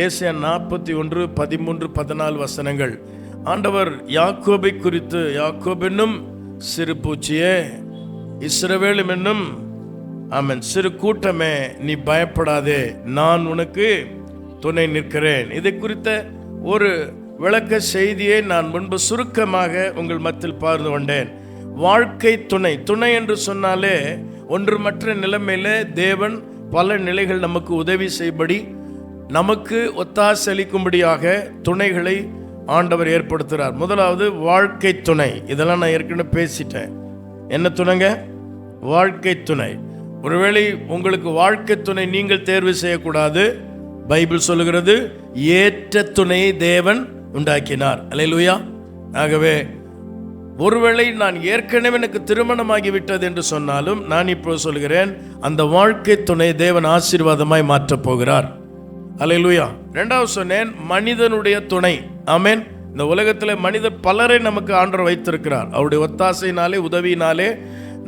ஏசாயா 41, 13, 14 வசனங்கள். ஆண்டவர் யாக்கோபை குறித்து, யாக்கோப் என்னும் சிறு பூச்சியே, இஸ்ரவேலும் என்னும் ஆமென் சிறு கூட்டமே, நீ பயப்படாதே, நான் உனக்கு துணை நிற்கிறேன். இதை குறித்த ஒரு விளக்க செய்தியை நான் முன்பு சுருக்கமாக உங்கள் மத்தியில் பகிர்ந்து கொண்டேன். வாழ்க்கை துணை, துணை என்று சொன்னாலே ஒன்றுமற்ற நிலைமையில தேவன் பல நிலைகள் நமக்கு உதவி செய்படி, நமக்கு ஒத்தாசளிக்கும்படியாக துணைகளை ஆண்டவர் ஏற்படுத்துகிறார். முதலாவது வாழ்க்கை துணை. இதெல்லாம் நான் ஏற்கனவே பேசிட்டேன். என்ன துணைங்க? வாழ்க்கை துணை. ஒருவேளை உங்களுக்கு வாழ்க்கை துணை நீங்கள் தேர்வு செய்யக்கூடாது. பைபிள் சொல்லுகிறது, ஏற்ற துணையை தேவன் உண்டாக்கினார். அல்லேலூயா. ஆகவே ஒருவேளை நான் ஏற்கனவே எனக்கு திருமணமாகிவிட்டது என்று சொன்னாலும், நான் இப்போ சொல்கிறேன், அந்த வாழ்க்கை துணை தேவன் ஆசீர்வாதமாய் மாற்றப் போகிறார். அல்லேலூயா. இரண்டாவது சொன்னேன், மனிதனுடைய துணை. ஆமென். இந்த உலகத்தில் மனிதர் பலரை நமக்கு ஆண்டவர் வைத்திருக்கிறார். அவருடைய ஒத்தாசையினாலே, உதவியினாலே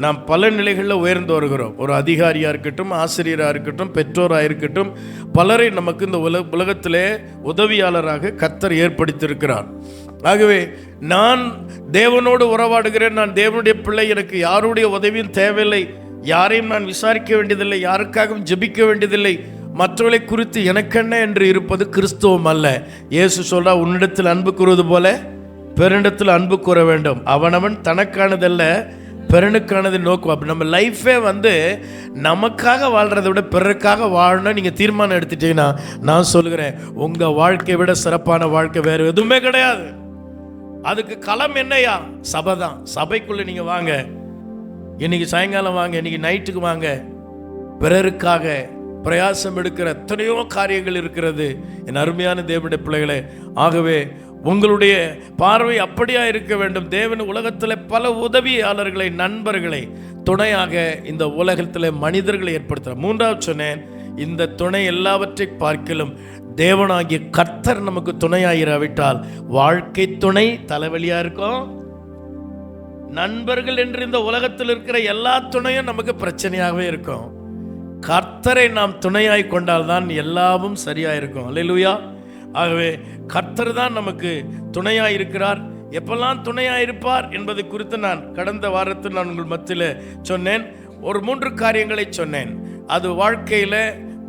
நாம் பல நிலைகளில் உயர்ந்து வருகிறோம். ஒரு அதிகாரியாக இருக்கட்டும், ஆசிரியராக இருக்கட்டும், பெற்றோராக இருக்கட்டும், பலரை நமக்கு இந்த உலகத்திலே உதவியாளராக கர்த்தர் ஏற்படுத்தியிருக்கிறார். ஆகவே நான் தேவனோடு உறவாடுகிறேன், நான் தேவனுடைய பிள்ளை, எனக்கு யாருடைய உதவியும் தேவையில்லை, யாரையும் நான் விசாரிக்க வேண்டியதில்லை, யாருக்காகவும் ஜெபிக்க வேண்டியதில்லை, மற்றவர்களை குறித்து எனக்கென்ன என்று இருப்பது கிறிஸ்துவம் அல்ல. இயேசு சொல்றா, உன்னிடத்தில் அன்பு கூறுவது போல பெருனிடத்தில் அன்பு கூற வேண்டும். அவனவன் தனக்கானதல்ல பிறனுக்கானது நோக்கம். அப்படி நம்ம லைஃபே நமக்காக வாழ்கிறத விட பிறருக்காக வாழணும் நீங்கள் தீர்மானம் எடுத்துட்டீங்கன்னா, நான் சொல்கிறேன், உங்கள் வாழ்க்கையை விட சிறப்பான வாழ்க்கை வேறு எதுவுமே கிடையாது. அதுக்கு களம் என்னையா? சபை தான். சபைக்குள்ளே நீங்கள் வாங்க, இன்னைக்கு சாயங்காலம் வாங்க, இன்னைக்கு நைட்டுக்கு வாங்க. பிறருக்காக பிரயாசம் எடுக்கிற எத்தனையோ காரியங்கள் இருக்கிறது என் அருமையான தேவனுடைய பிள்ளைகளே. ஆகவே உங்களுடைய பார்வை அப்படியா இருக்க வேண்டும். தேவன் உலகத்தில் பல உதவியாளர்களை, நண்பர்களை, துணையாக இந்த உலகத்தில் மனிதர்களை ஏற்படுத்துகிறார். மூன்றாவது சொன்னேன், இந்த துணை எல்லாவற்றை பார்க்கலும் தேவனாகிய கர்த்தர் நமக்கு துணையாயிராவிட்டால் வாழ்க்கை துணை தலைவலியாக இருக்கும். நண்பர்கள் என்று இந்த உலகத்தில் இருக்கிற எல்லா துணையும் நமக்கு பிரச்சனையாகவே இருக்கும். கர்த்தரை நாம் துணையாய் கொண்டால் தான் எல்லாமும் சரியாக இருக்கும். அல்லேலூயா. ஆகவே கர்த்தர் தான் நமக்கு துணையாக இருக்கிறார். எப்பெல்லாம் துணையாக இருப்பார் என்பது குறித்து நான் கடந்த வாரத்தில் நான் உங்கள் மத்தியில் சொன்னேன். ஒரு 3 காரியங்களை சொன்னேன். அது வாழ்க்கையில்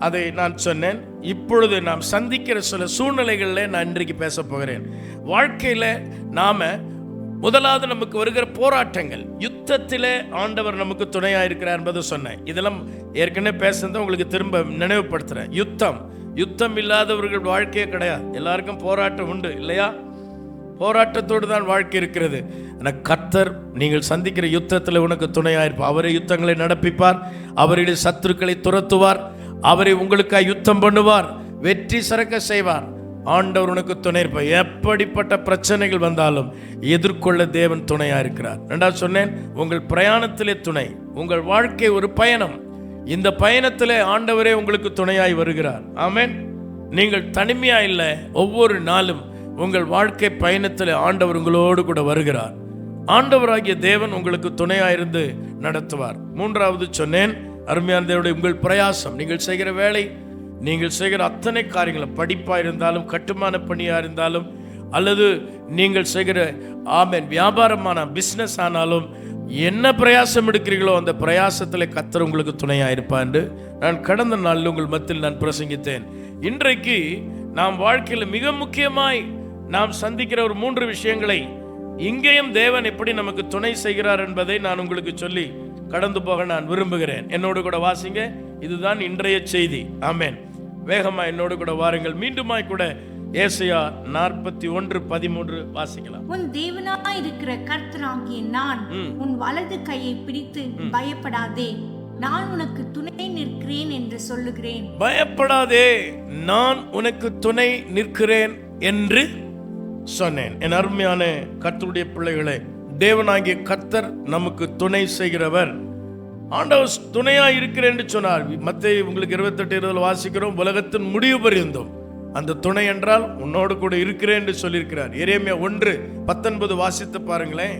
அதை நான் சொன்னேன். இப்பொழுது நாம் சந்திக்கிற சில சூழ்நிலைகளில் நான் இன்றைக்கு பேச போகிறேன். வாழ்க்கையில் நாம் முதலாவது நமக்கு வருகிற போராட்டங்கள், யுத்தத்தில் ஆண்டவர் நமக்கு துணையாக இருக்கிறார் என்பதை சொன்னேன். இதெல்லாம் ஏற்கனவே பேசுனதை உங்களுக்கு திரும்ப நினைவுபடுத்துகிறேன். யுத்தம் இல்லாதவர்கள் வாழ்க்கையே கிடையாது. எல்லாருக்கும் போராட்டம் உண்டு இல்லையா? போராட்டத்தோடு தான் வாழ்க்கை இருக்கிறது. ஆனால் கர்த்தர் நீங்கள் சந்திக்கிற யுத்தத்தில் உனக்கு துணையாக இருப்பார். அவரை யுத்தங்களை நடப்பிப்பார், அவருடைய சத்துருக்களை துரத்துவார், அவரை உங்களுக்காக யுத்தம் பண்ணுவார், வெற்றி சிறக்க செய்வார். ஆண்டவர் உனக்கு துணை இருப்பார். எப்படிப்பட்ட பிரச்சனைகள் வந்தாலும் எதிர்கொள்ள தேவன் துணையாக இருக்கிறார். ரெண்டாவது சொன்னேன், உங்கள் பிரயாணத்திலே துணை. உங்கள் வாழ்க்கை ஒரு பயணம். இந்த பயணத்தில் ஆண்டவரே உங்களுக்கு துணையாய் வருகிறார். ஆமென். நீங்கள் தனிமையா இல்லை. ஒவ்வொரு நாளும் உங்கள் வாழ்க்கை பயணத்தில் ஆண்டவர் உங்களோடு கூட வருகிறார். ஆண்டவராகிய தேவன் உங்களுக்கு துணையாயிருந்து நடத்துவார். மூன்றாவது சொன்னேன், அருமையான தேவனுடைய உங்கள் பிரயாசம், நீங்கள் செய்கிற வேலை, நீங்கள் செய்கிற அத்தனை காரியங்களும், படிப்பாக இருந்தாலும், கட்டுமான பணியாக இருந்தாலும், அல்லது நீங்கள் செய்கிற வியாபாரமான பிஸ்னஸ் ஆனாலும், என்ன பிரயாசம் எடுக்கிறீர்களோ அந்த பிரயாசத்தில் கர்த்தர் உங்களுக்கு துணையாக இருப்பார் என்று நான் கடந்த நாளில் உங்கள் மத்தியில் நான் பிரசங்கித்தேன். இன்றைக்கு நாம் வாழ்க்கையில் மிக முக்கியமாய் நாம் சந்திக்கிற ஒரு 3 விஷயங்களை இங்கேயும் தேவன் எப்படி நமக்கு துணை செய்கிறார் என்பதை நான் உங்களுக்கு சொல்லி கடந்து போக நான் விரும்புகிறேன். என்னோடு கூட வாசிங்க. இதுதான் இன்றைய செய்தி. ஆமென். வேகமா என்னோடு கூட வாருங்கள். மீண்டுமாய் கூட ஏசாயா 41:13 வாசிக்கலாம். உன் தேவனாய் இருக்கிற கர்த்தராகிய நான் உன் வலது கையை பிடித்து பயப்படாதே, நான் உனக்கு துணை நிற்கிறேன் என்று சொல்லுகிறேன். பயப்படாதே, நான் உனக்கு துணை நிற்கிறேன் என்று சொன்னேன். என் அருமையான கர்த்தருடைய பிள்ளைகளே, தேவனாகிய கர்த்தர் நமக்கு துணை செய்கிறவர். ஆண்டவர் துணையா இருக்கிறேன் என்று சொன்னார். மத்தேயு உங்களுக்கு 28:20 வாசிக்கிறோம். உலகத்தின் முடிவு பரியந்தம் அந்த துணை என்றால் உன்னோடு கூட இருக்கிறேன் என்று சொல்லியிருக்கிறார். எரேமியா 1:19 வாசித்து பாருங்களேன்.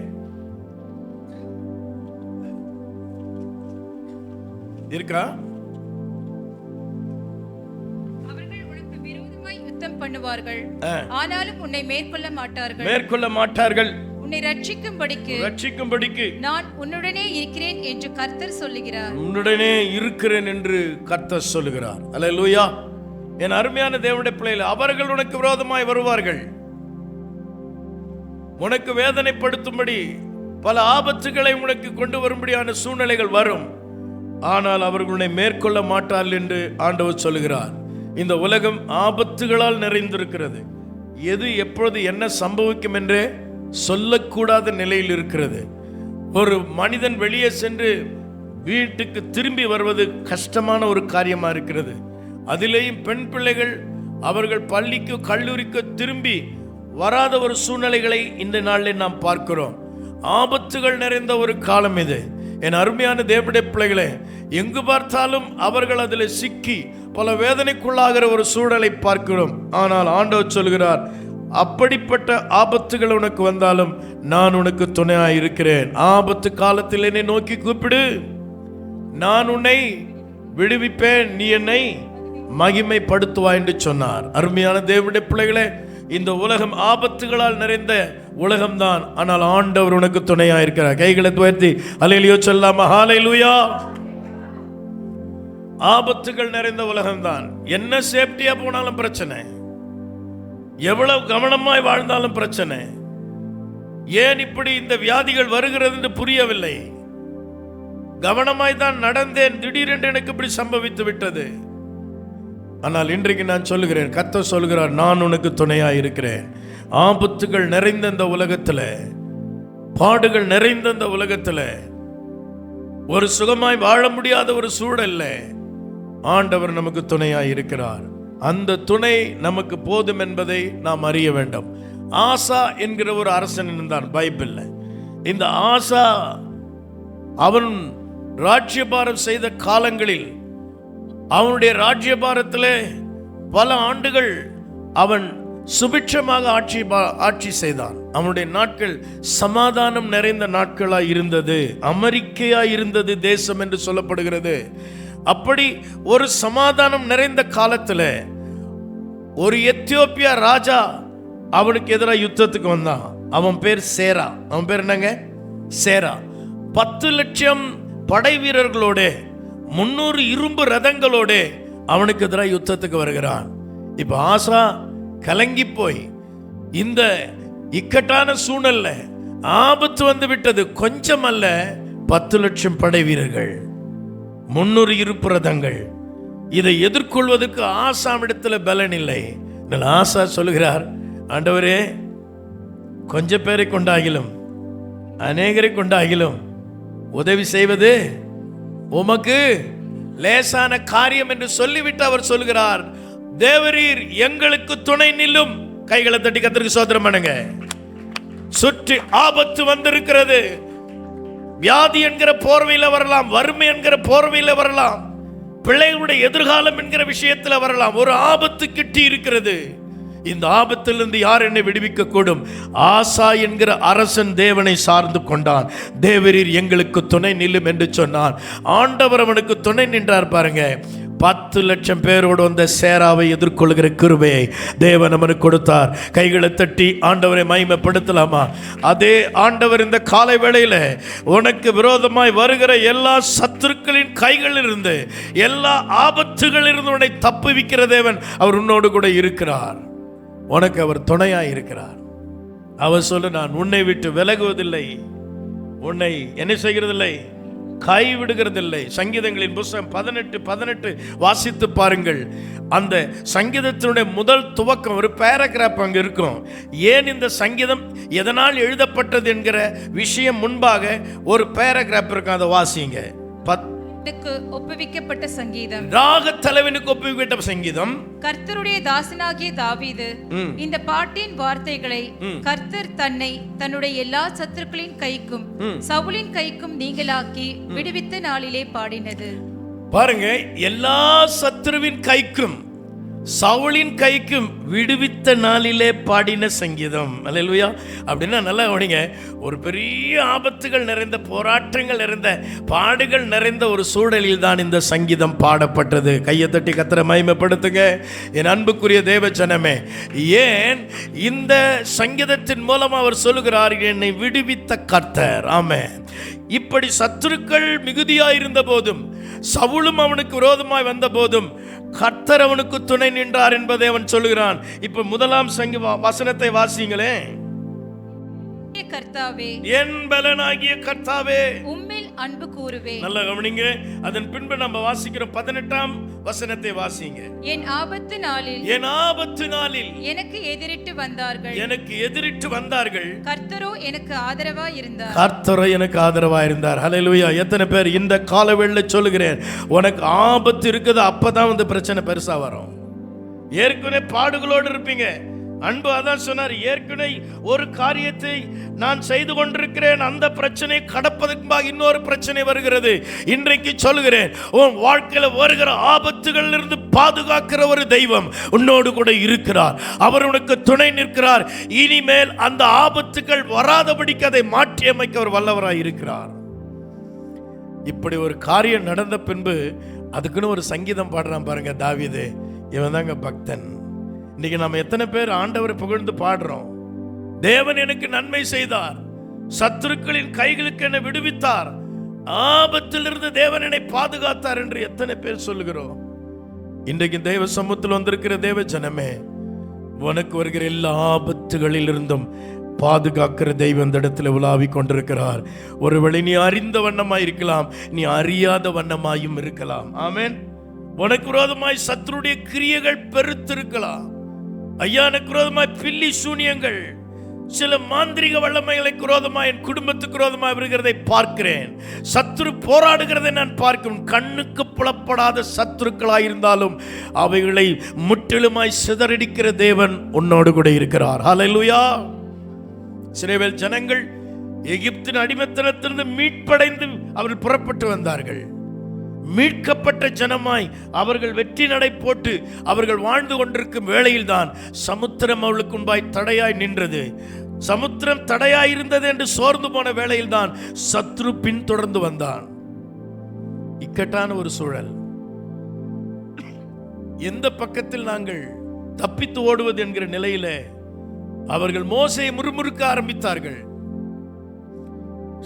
இருக்கா? அவர்கள் உனக்கு விரோதமாய் பண்ணுவார்கள், ஆனாலும் உன்னை மேற்கொள்ள மாட்டார்கள். உன்னை ரட்சிக்கும்படிக்கு நான் உன்னுடனே இருக்கிறேன் என்று கர்த்தர் சொல்லுகிறார். உன்னுடனே இருக்கிறேன் என்று கர்த்தர் சொல்லுகிறார். அல்லேலூயா. என் அருமையான தேவனுடைய பிள்ளைகள், அவர்கள் உனக்கு விரோதமாய் வருவார்கள், உனக்கு வேதனைப்படுத்தும்படி பல ஆபத்துகளை உனக்கு கொண்டு வரும்படியான சூழ்நிலைகள் வரும். ஆனால் அவர்கள் உன்னை மேற்கொள்ள மாட்டார்கள் என்று ஆண்டவர் சொல்லுகிறார். இந்த உலகம் ஆபத்துகளால் நிறைந்திருக்கிறது. எது எப்பொழுது என்ன சம்பவிக்கும் என்றே சொல்லக்கூடாத நிலையில் இருக்கிறது. ஒரு மனிதன் வெளியே சென்று வீட்டுக்கு திரும்பி வருவது கஷ்டமான ஒரு காரியமா இருக்கிறது. அதிலேயும் பெண் பிள்ளைகள் அவர்கள் பள்ளிக்கு கல்லூரிக்கு திரும்பி வராத ஒரு சூழ்நிலைகளை இந்த நாளில் நாம் பார்க்கிறோம். ஆபத்துகள் நிறைந்த ஒரு காலம் இது. என் அருமையான தேவனுடைய பிள்ளைகளே, எங்கு பார்த்தாலும் அவர்கள் அதில் சிக்கி பல வேதனைக்குள்ளாகிற ஒரு சூழலை பார்க்கிறோம். ஆனால் ஆண்டவர் சொல்கிறார், அப்படிப்பட்ட ஆபத்துகள் உனக்கு வந்தாலும் நான் உனக்கு துணையாக இருக்கிறேன். ஆபத்து காலத்தில் என்னை நோக்கி கூப்பிடு, நான் உன்னை விடுவிப்பேன், நீ என்னை மகிமைப்படுத்துவாய் என்று சொன்னார். அருமையான தேவனுடைய பிள்ளைகளே, இந்த உலகம் ஆபத்துகளால் நிறைந்த உலகம்தான். ஆனால் ஆண்டவர் உனக்கு துணையா இருக்கிறார். கைகளை உயர்த்தி அல்லேலூயா சொல்லாமா? ஹல்லேலூயா. ஆபத்துகள் நிறைந்த உலகம்தான். என்ன சேஃப்டியா போனாலும் பிரச்சனை, எவ்வளவு கவனமாய் வாழ்ந்தாலும் பிரச்சனை. ஏன் இப்படி இந்த வியாதிகள் வருகிறது என்று புரியவில்லை. கவனமாய் தான் நடந்தேன், திடீரென்று எனக்கு இப்படி சம்பவித்து விட்டது. ஆனால் இன்றைக்கு நான் சொல்லுகிறேன், கர்த்தர் சொல்கிறார், நான் உனக்கு துணையாக இருக்கிறேன். ஆபத்துகள் நிறைந்த இந்த உலகத்தில், பாடுகள் நிறைந்த இந்த உலகத்தில், ஒரு சுகமாய் வாழ முடியாத ஒரு சூழல்ல ஆண்டவர் நமக்கு துணையாக இருக்கிறார். அந்த துணை நமக்கு போதும் என்பதை நாம் அறிய வேண்டும். ஆசா என்கிற ஒரு அரசன் இருந்தான் பைபிள்ல. இந்த ஆசா அவன் ராஜ்யபாரம் செய்த காலங்களில் அவனுடைய ராஜ்யபாரத்திலே பல ஆண்டுகள் அவன் சுபிட்சமாக ஆட்சி செய்தான். அவனுடைய நாட்கள் சமாதானம் நிறைந்த நாட்களாய் இருந்தது. அமெரிக்கையாய் இருந்தது தேசம் என்று சொல்லப்படுகிறது. அப்படி ஒரு சமாதானம் நிறைந்த காலத்தில் ஒரு எத்தியோப்பியா ராஜா அவனுக்கு எதிராக யுத்தத்துக்கு வந்தான். அவன் பேர் சேரா. அவன் பேர் என்னங்க? சேரா. 10 லட்சம் படை வீரர்களோட 300 இரும்பு ரதங்களோடு அவனுக்கு எதிராக யுத்தத்துக்கு வருகிறான். இப்ப ஆசா கலங்கி போய், இந்த இக்கட்டான சூழல்ல ஆபத்து வந்து விட்டது. கொஞ்சம் அல்ல, 10 லட்சம் படை வீரர்கள், 300 இரும்பு ரதங்கள். இதை எதிர்கொள்வதற்கு ஆசாமிடத்துல பலன் இல்லை. ஆசா சொல்லுகிறார், ஆண்டவரே, கொஞ்சம் பேரை கொண்டாகிலும் அநேகரை கொண்டாகிலும் உதவி செய்வது உமக்கு லேசான காரியம் என்று சொல்லிவிட்டு அவர் சொல்கிறார், தேவரீர் எங்களுக்கு துணை நில்லும். கைகளை தட்டி கர்த்தருக்கு ஸ்தோத்திரம் பண்ணுங்க. சுற்றி ஆபத்து வந்திருக்கிறது. வியாதி என்கிற போர்வையில வரலாம், வறுமை என்கிற போர்வையில வரலாம், பிள்ளைகளுடைய எதிர்காலம் என்கிற விஷயத்தில் வரலாம். ஒரு ஆபத்து கிட்டி இருக்கிறது. இந்த ஆபத்திலிருந்து யார் என்னை விடுவிக்க கூடும்? ஆசா என்கிற அரசன் தேவனை சார்ந்து கொண்டான். தேவரீர் எங்களுக்கு துணை நில்லும் என்று சொன்னான். ஆண்டவர் அவனுக்கு துணை நின்றார். பாருங்க, 10 லட்சம் பேரோடு வந்த சேராவை எதிர்கொள்கிற கிருபையை தேவன் அவனுக்கு கொடுத்தார். கைகளை தட்டி ஆண்டவரை மகிமைப்படுத்தலாமா? அதே ஆண்டவர் இந்த காலை வேளையில உனக்கு விரோதமாய் வருகிற எல்லா சத்துருக்களின் கைகளிலிருந்து, எல்லா ஆபத்துகளிலிருந்து உன்னை தப்புவிக்கிற தேவன் அவர் உன்னோடு கூட இருக்கிறார். உனக்கு அவர் துணையாய் இருக்கிறார். அவர் சொல்ல, நான் உன்னை விட்டு விலகுவதில்லை, உன்னை என்ன செய்கிறதில்லை, கைவிடுகிறதில்லை. சங்கீதங்களின் புத்தகம் 18:18 வாசித்து பாருங்கள். அந்த சங்கீதத்தினுடைய முதல் துவக்கம் ஒரு பேராகிராஃப் அங்க இருக்கும். ஏன் இந்த சங்கீதம் எதனால் எழுதப்பட்டது என்கிற விஷயம் முன்பாக ஒரு பேராகிராஃப் இருக்கும். அதை வாசிங்க. ஒப்புவிக்கப்பட்ட சங்கீதம், ராக தலைவனுக்கு ஒப்புவிக்கப்பட்ட சங்கீதம். கர்த்தருடைய தாசனாகிய தாவீது இந்த பாட்டின் வார்த்தைகளை கர்த்தர் தன்னை தன்னுடைய எல்லா சத்துருக்களின் கைக்கும் சவுலின் கைக்கும் நீங்களாக்கி விடுவித்த நாளிலே பாடினது. பாருங்க, எல்லா சத்துருவின் கைக்கும் சவுலின் கைக்கும் விடுவித்த நாளிலே பாடின சங்கீதம். அல்லேலூயா. அப்படின்னா நல்லா கவனிங்க, ஒரு பெரிய ஆபத்துகள் நிறைந்த, போராட்டங்கள் நிறைந்த, பாடுகள் நிறைந்த ஒரு சூழலில் தான் இந்த சங்கீதம் பாடப்பட்டது. கையை தட்டி கர்த்தரை மகிமைப்படுத்துங்க என் அன்புக்குரிய தேவ ஜனமே. ஏன் இந்த சங்கீதத்தின் மூலம் அவர் சொல்லுகிறார், என்னை விடுவித்த கர்த்தர். ஆமென். இப்படி சத்துருக்கள் மிகுதியாயிருந்த போதும், சவுலும் அவனுக்கு விரோதமாய் வந்த போதும் கர்த்தர் அவனுக்கு துணை நின்றார் என்பதை அவன் சொல்லுகிறான். இப்ப முதலாம் வசனத்தை வாசிங்களே. கர்த்தாவே, என் பலனாகிய கர்த்தாவே, உம்மில் அன்பு கூறுவே. நல்ல கவனிங்க. அதன் பின்பு நம்ம வாசிக்கிறோம் 18ஆம் வசனத்தை வாசிங்க. என் ஆபத்து நாளில் எனக்கு எதிரிட்டு வந்தார்கள், கர்த்தரோ எனக்கு ஆதரவா இருந்தார். ஹல்லேலூயா. எத்தனை பேர் இந்த காலவெளியில சொல்லுகிறேன், உனக்கு ஆபத்து இருக்குது, அப்பதான் வந்து பிரச்சனை பெருசா வரும். ஏற்கனவே பாடுகளோடு இருப்பீங்க. அன்பு அதான் சொன்னார், ஏற்கனவே ஒரு காரியத்தை நான் செய்து கொண்டிருக்கிறேன், அந்த பிரச்சனை கடப்பதற்கு இன்னொரு பிரச்சனை வருகிறது. இன்றைக்கு சொல்கிறேன், உன் வாழ்க்கையில வருகிற ஆபத்துகள் இருந்து பாதுகாக்கிற ஒரு தெய்வம் உன்னோடு கூட இருக்கிறார். அவர் உனக்கு துணை நிற்கிறார். இனிமேல் அந்த ஆபத்துகள் வராதபடிக்கு அதை மாற்றி அமைக்க அவர் வல்லவராய் இருக்கிறார். இப்படி ஒரு காரியம் நடந்த பின்பு அதுக்குன்னு ஒரு சங்கீதம் பாடுறான் பாருங்க தாவீது. இவன் தாங்க பக்தன். இன்னைக்கு நம்ம எத்தனை பேர் ஆண்டவரை புகழ்ந்து பாடுறோம்? தேவன் எனக்கு நன்மை செய்தார், சத்துருக்களின் கைகளுக்கு என்னை விடுவித்தார், ஆபத்திலிருந்து தேவன் என்னை பாதுகாத்தார் என்று எத்தனை பேர் சொல்லுகிறோம்? இன்றைக்கு தேவ சமூகத்தில் வந்திருக்கிற தேவ ஜனமே, உனக்கு வருகிற எல்லா ஆபத்துகளில் இருந்தும் பாதுகாக்கிற தெய்வம் இந்த இடத்துல உலாவி கொண்டிருக்கிறார். ஒருவேளை நீ அறிந்த வண்ணமாய் இருக்கலாம், நீ அறியாத வண்ணமாயும் இருக்கலாம். ஆமென். உனக்கு விரோதமாய் சத்துருடைய கிரியைகள் பெருத்திருக்கலாம். ஐயா, எனக்கு விரோதமாய் பில்லி சூனியங்கள், சில மாந்திரிக வல்லமைகளை விரோதமாய் என் குடும்பத்துக்கு விரோதமாய் வருகிறதை பார்க்கிறேன். சத்துரு போராடுகிறதை நான் பார்க்கிறேன். கண்ணுக்கு புலப்படாத சத்துருக்களாயிருந்தாலும் அவைகளை முற்றிலுமாய் சிதறடிக்கிற தேவன் உன்னோடு கூட இருக்கிறார். ஹல்லேலூயா. இஸ்ரவேல் ஜனங்கள் எகிப்தின் அடிமைத்தனத்திலிருந்து மீட்படைந்து அவர்கள் புறப்பட்டு வந்தார்கள். மீட்கப்பட்ட ஜனமாய் அவர்கள் வெற்றி நடை போட்டு அவர்கள் வாழ்ந்து கொண்டிருக்கும் வேளையில் தான் சமுத்திரம் அவளுக்கு முன்பாய் தடையாய் நின்றது. சமுத்திரம் தடையாய் இருந்தது என்று சோர்ந்து போன வேளையில் தான் சத்ரு பின்தொடர்ந்து வந்தான். இக்கட்டான ஒரு சூழல். எந்த பக்கத்தில் நாங்கள் தப்பித்து ஓடுவது என்கிற நிலையில அவர்கள் மோசையை முறுமுறுக்க ஆரம்பித்தார்கள்.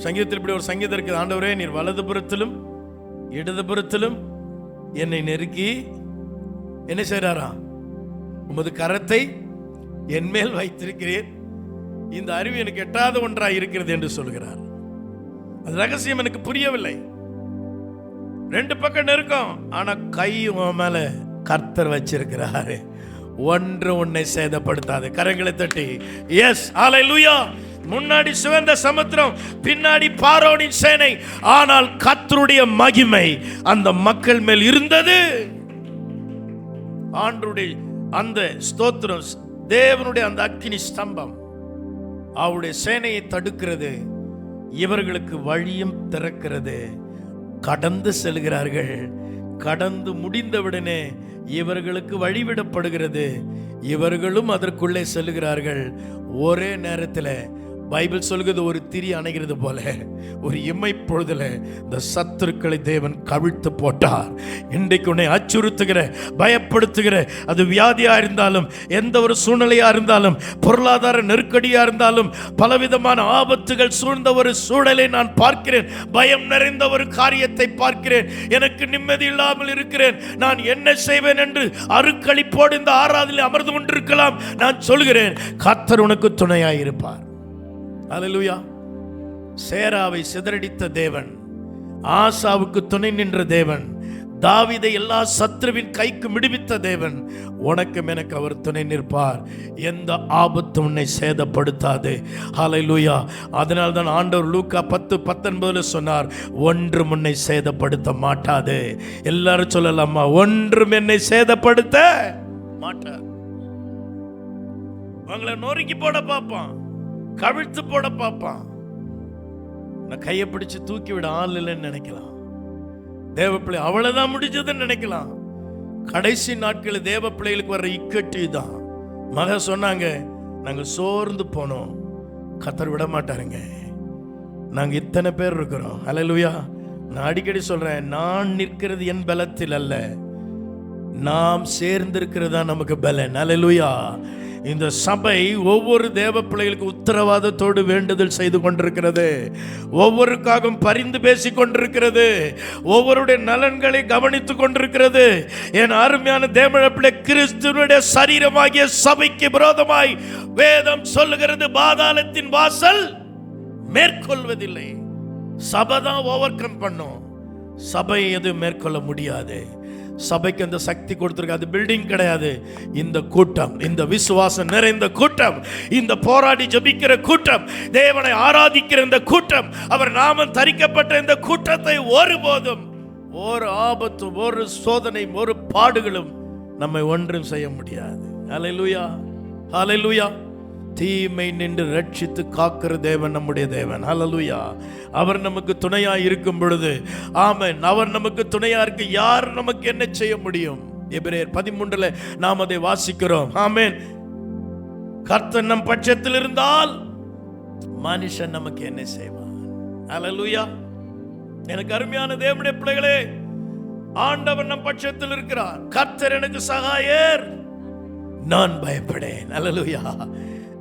சங்கீதத்தில் இப்படி ஒரு சங்கீதம் இருக்குது, ஆண்டவரே நீர் வலதுபுறத்திலும் இடதுபுறத்திலும் என்னை நெருக்கி என்ன செய்றாரா, உமது கரத்தை என் மேல் வைத்திருக்கிறேன், இந்த அறிவு எனக்கு எட்டாத ஒன்றாய் இருக்கிறது என்று சொல்கிறார். அது ரகசியம் எனக்கு புரியவில்லை. ரெண்டு பக்கம் நெருக்கம், ஆனா கை உன் மேல கர்த்தர் வச்சிருக்கிறாரு. ஒன்று உன்னை சேதப்படுத்தாது. கரங்களை தட்டி எஸ் ஹல்லேலூயா. முன்னாடி சிவந்த சமுத்திரம், பின்னாடி பார்வோனின் சேனை, ஆனால் கர்த்தருடைய மகிமை அந்த மக்கள் மேல் இருந்தது. ஆண்டவருடைய அந்த ஸ்தோத்திரம், தேவனுடைய அந்த அக்கினி ஸ்தம்பம் அவருடைய சேனையை தடுக்கிறது, இவர்களுக்கு வழியும் திறக்கிறது. கடந்து செல்கிறார்கள். கடந்து முடிந்தவுடனே இவர்களுக்கு வழிவிடப்படுகிறது. இவர்களும் அதற்குள்ளே செல்கிறார்கள். ஒரே நேரத்தில் பைபிள் சொல்கிறது, ஒரு திரி அணைகிறது போல ஒரு இமை பொழுதுல இந்த சத்துருக்களை தேவன் கவிழ்த்து போட்டார். இன்றைக்கு உன்னை அச்சுறுத்துகிற, பயப்படுத்துகிற, அது வியாதியா இருந்தாலும், எந்த ஒரு சூழ்நிலையா இருந்தாலும், பொருளாதார நெருக்கடியா இருந்தாலும், பலவிதமான ஆபத்துகள் சூழ்ந்த ஒரு சூழலை நான் பார்க்கிறேன். பயம் நிறைந்த ஒரு காரியத்தை பார்க்கிறேன். எனக்கு நிம்மதி இல்லாமல் இருக்கிறேன். நான் என்ன செய்வேன் என்று அருக்களிப்போடு இந்த ஆராதனையில் அமர்ந்து கொண்டிருக்கலாம். நான் சொல்கிறேன், கர்த்தர் உனக்கு துணையாயிருப்பார். அல்லேலூயா. சேராவை சிதறடித்த தேவன், ஆசாவுக்கு துணை நின்ற தேவன், தாவீதை எல்லா சத்ருவின் கைக்கு விடுவித்த தேவன், உனக்கும் எனக்கு அவர் துணை நிற்பார். எந்த ஆபத்தும் உன்னை சேதப்படுத்தாது. ஹல்லேலூயா. அதனால் தான் ஆண்டவர் லூக்கா 10:19 சொன்னார், ஒன்றும் உன்னை சேதப்படுத்த மாட்டாது. எல்லாரும் சொல்லலாமா, ஒன்றும் என்னை சேதப்படுத்த மாட்டாது. உங்களை நொறுக்கி போட பார்ப்பான், கவிழ்த்து போட பார்ப்பான். நான் கையை பிடிச்சு தூக்கி விட ஆள் இல்லைன்னு நினைக்கலாம். தேவப்பிள்ளை அவ்வளவுதான் முடிஞ்சதுன்னு நினைக்கலாம். கடைசி நாட்களில் தேவ பிள்ளைகளுக்கு வர்ற இக்கட்டு தான். மக சொன்னாங்க, நாங்க சோர்ந்து போனோம், கர்த்தர் விட மாட்டாருங்க. நாங்க இத்தனை பேர் இருக்கிறோம். அல்லேலூயா. நான் அடிக்கடி சொல்றேன், நான் நிற்கிறது என் பலத்தில் அல்ல, நாம் சேர்ந்திருக்கிறதா நமக்கு பலன். அல்லேலூயா. இந்த சபை ஒவ்வொரு தேவ பிள்ளைகளுக்கு உத்தரவாதத்தோடு வேண்டுதல் செய்து கொண்டிருக்கிறது, ஒவ்வொருக்காகவும் பரிந்து பேசி கொண்டிருக்கிறது, ஒவ்வொருடைய நலன்களை கவனித்துக் கொண்டிருக்கிறது. என் அருமையான தேவ பிள்ளை, கிறிஸ்துவனுடைய சரீரமாகிய சபைக்கு விரோதமாய் வேதம் சொல்லுகிறது, பாதாளத்தின் வாசல் மேற்கொள்வதில்லை. சபை தான் ஓவர் கம் பண்ணும், சபை எதுவும் மேற்கொள்ள முடியாது. சபைக்கு அந்த சக்தி கொடுத்திருக்கு. அது பில்டிங் கிடையாது. இந்த கூட்டம், இந்த விசுவாசம் நிறைந்த கூட்டம், இந்த போராடி ஜெபிக்கிற கூட்டம், தேவனை ஆராதிக்கிற இந்த கூட்டம், அவர் நாமம் தரிக்கப்பட்ட இந்த கூட்டத்தை ஒருபோதும் ஒரு ஆபத்து, ஒரு சோதனை, ஒரு பாடுகளும் நம்மை ஒன்றும் செய்ய முடியாது. ஹல்லேலூயா, ஹல்லேலூயா. தீமை நின்று ரட்சித்து காக்கிற தேவன் நம்முடைய தேவன். ஹல்லேலூயா. அவர் நமக்கு துணையாய் இருக்கும் பொழுது, ஆமென், அவர் நமக்கு துணையா இருக்கு, யார் நமக்கு என்ன செய்ய முடியும்? எபிரேயர் 13 நாம் அதை வாசிக்கிறோம். ஆமென். கர்த்தர் நம் பட்சத்தில் இருந்தால் மனுஷன் நமக்கு என்ன செய்வான்? ஹல்லேலூயா. எனக்கு அருமையான தேவனுடைய பிள்ளைகளே, ஆண்டவர் நம் பட்சத்தில் இருக்கிறார். கர்த்தர் எனக்கு சகாயர், நான் பயப்படேன். ஹல்லேலூயா.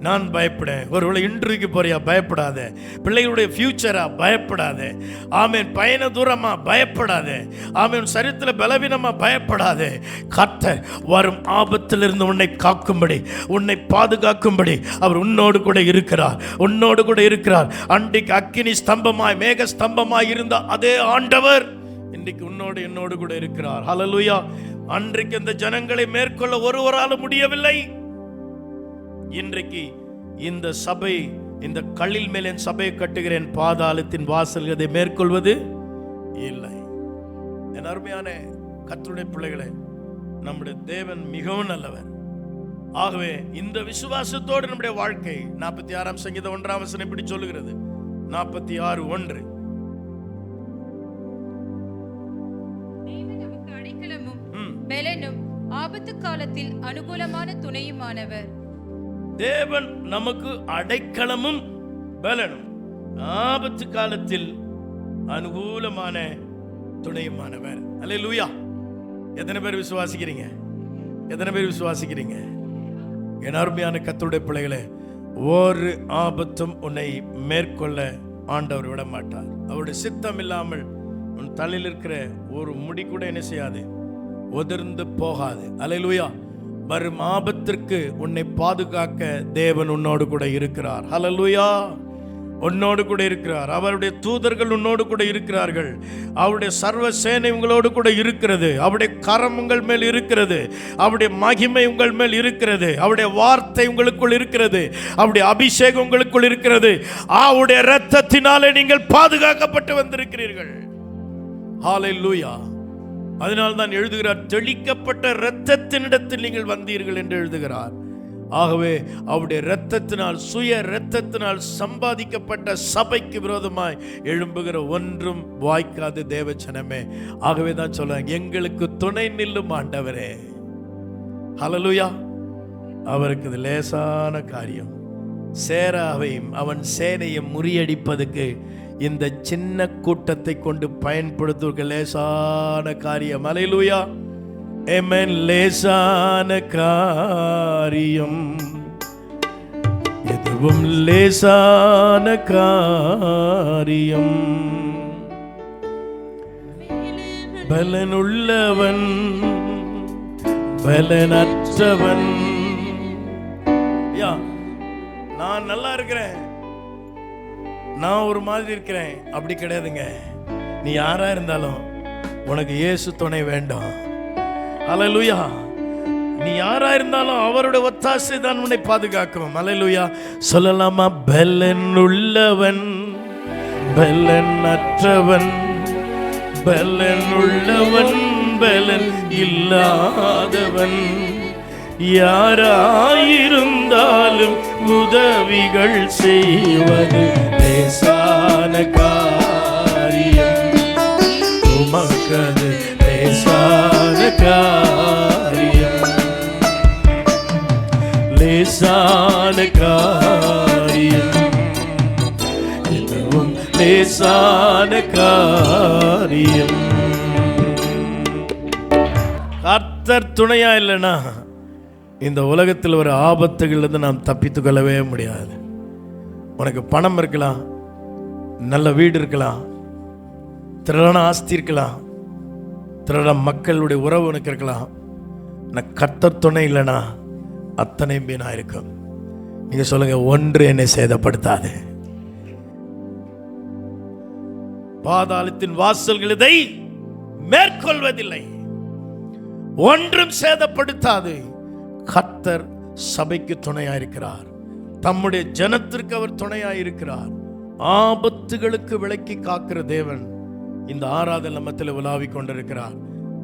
நான் பயப்படேன். ஒருவேளை இன்டர்வியூக்கு போறியா? பயப்படாத. பிள்ளைகளுடைய ஃபியூச்சரா? பயப்படாத. ஆமென். பயண தூரமா? பயப்படாத. ஆமென். சரீரத்துல பலவீனமா? பயப்படாத. கர்த்தர் வரும் ஆபத்திலிருந்து உன்னை காக்கும்படி, உன்னை பாதுகாக்கும்படி அவர் உன்னோடு கூட இருக்கிறார், உன்னோடு கூட இருக்கிறார். அன்றைக்கு அக்கினி ஸ்தம்பமாய், மேக ஸ்தம்பமாய் இருந்த அதே ஆண்டவர் இன்றைக்கு உன்னோடு என்னோடு கூட இருக்கிறார். ஹல்லேலூயா. அன்றைக்கு இந்த ஜனங்களை மேற்கொள்ள ஒருவரால் முடியவில்லை. இன்றைக்கு இந்த சபை, இந்த கல்லில் மேல் என் சபையை கட்டுகிறேன், பாதாளத்தின் வாசல் அதை மேற்கொள்வது இல்லை. என் அருமையான கர்த்தருடைய பிள்ளைகளே, நம்முடைய தேவன் மிகவும் நல்லவர். ஆகவே இந்த விசுவாசத்தோடு நம்முடைய வாழ்க்கை, 46 சங்கீதம் 1 வசனம் இப்படி சொல்லுகிறது, 46:1, அடைக்கலமும் பெலனும் ஆபத்து காலத்தில் அனுகூலமான துணையுமானவர். தேவன் நமக்கு அடைக்கலமும் பலனும், ஆபத்து காலத்தில் அனுகூலமான துணையுமானவர். அல்லேலூயா. எத்தனை பேர் விசுவாசிக்கிறீங்க? எத்தனை பேர் விசுவாசிக்கிறீங்க? என் அருமையான கர்த்தருடைய பிள்ளைகளே, ஒரு ஆபத்தும் உன்னை மேற்கொள்ள ஆண்டவர் விட மாட்டார். அவருடைய சித்தம் இல்லாமல் உன் தலையில் இருக்கிற ஒரு முடி கூட என்ன செய்யாது, உதிர்ந்து போகாது. அல்லேலூயா. வரும் ஆபத்திற்கு உன்னை பாதுகாக்க தேவன் உன்னோடு கூட இருக்கிறார். ஹல்லேலூயா. உன்னோடு கூட இருக்கிறார். அவருடைய தூதர்கள் உன்னோடு கூட இருக்கிறார்கள். அவருடைய சர்வ சேனை உங்களோடு கூட இருக்கிறது. அவருடைய கரம் உங்கள் மேல் இருக்கிறது. அவருடைய மகிமை உங்கள் மேல் இருக்கிறது. அவருடைய வார்த்தை உங்களுக்குள் இருக்கிறது. அவருடைய அபிஷேகம் உங்களுக்குள் இருக்கிறது. அவருடைய இரத்தத்தினாலே நீங்கள் பாதுகாக்கப்பட்டு வந்திருக்கிறீர்கள். ஹல்லேலூயா. அதனால் தான் எழுதுகிறார், தெளிக்கப்பட்ட இரத்தத்தினிடத்தில் நீங்கள் வந்தீர்கள் என்று எழுதுகிறார். ஆகவே அவருடைய இரத்தத்தினால், சுய இரத்தத்தினால் சம்பாதிக்கப்பட்ட சபைக்கு விரோதமாய் எழும்புகிற ஒன்றும் வாய்க்காது தேவச்சனமே. ஆகவே தான் சொல்றாங்க, எங்களுக்கு துணை நில்லும் ஆண்டவரே. ஹல்லேலூயா. அவருக்கு இது லேசான காரியம். சேராவையும் அவன் சேனையை முறியடிப்பதற்கு இந்த சின்ன கூட்டத்தை கொண்டு பயன்படுத்துவதற்கு லேசான காரியம். அல்லேலூயா. ஆமென். லேசான காரியம், எதுவும் லேசான காரியம். பலனுள்ளவன் பலனற்றவன். நான் நல்லா இருக்கிறேன், நான் ஒரு மாதிரி இருக்கிறேன், அப்படி கிடையாதுங்க. நீ யாரா இருந்தாலும் உனக்கு இயேசு துணை வேண்டும். அல்லேலூயா. நீ யாரா இருந்தாலும் அவருடைய ஒத்தாசை தான் உன்னை பாதுகாக்கும். அல்லேலூயா. சொல்லலாமா? பலன் உள்ளவன் பலன் அற்றவன், பலன் உள்ளவன் பலன் இல்லாதவன், யாராயிருந்தாலும் உதவிகள் செய்வது லேசான காரியம். உமக்கது லேசான காரியம். லேசான காரியம். கர்த்தர் துணையா இல்லைன்னா இந்த உலகத்தில் ஒரு ஆபத்துகளிலிருந்து நாம் தப்பித்து கொள்ளவே முடியாது. உனக்கு பணம் இருக்கலாம், நல்ல வீடு இருக்கலாம், திரளான ஆஸ்தி இருக்கலாம், திரளான மக்களுடைய உறவு உனக்கு இருக்கலாம். நான் கர்த்தர் துணை இல்லைனா அத்தனை வீணா இருக்கும். நீங்க சொல்லுங்க, ஒன்று என்னை சேதப்படுத்தாது. பாதாளத்தின் வாசல்கள் இதை மேற்கொள்வதில்லை. ஒன்றும் சேதப்படுத்தாது. கர்த்தர் சபைக்கு துணையாயிருக்கிறார். தம்முடைய ஜனத்திற்கு அவர் துணையாயிருக்கிறார். ஆபத்துகளுக்கு விலக்கி காக்கிற தேவன் இந்த ஆராதனை நம்மத்தில் உலாவிக் கொண்டிருக்கிறார்.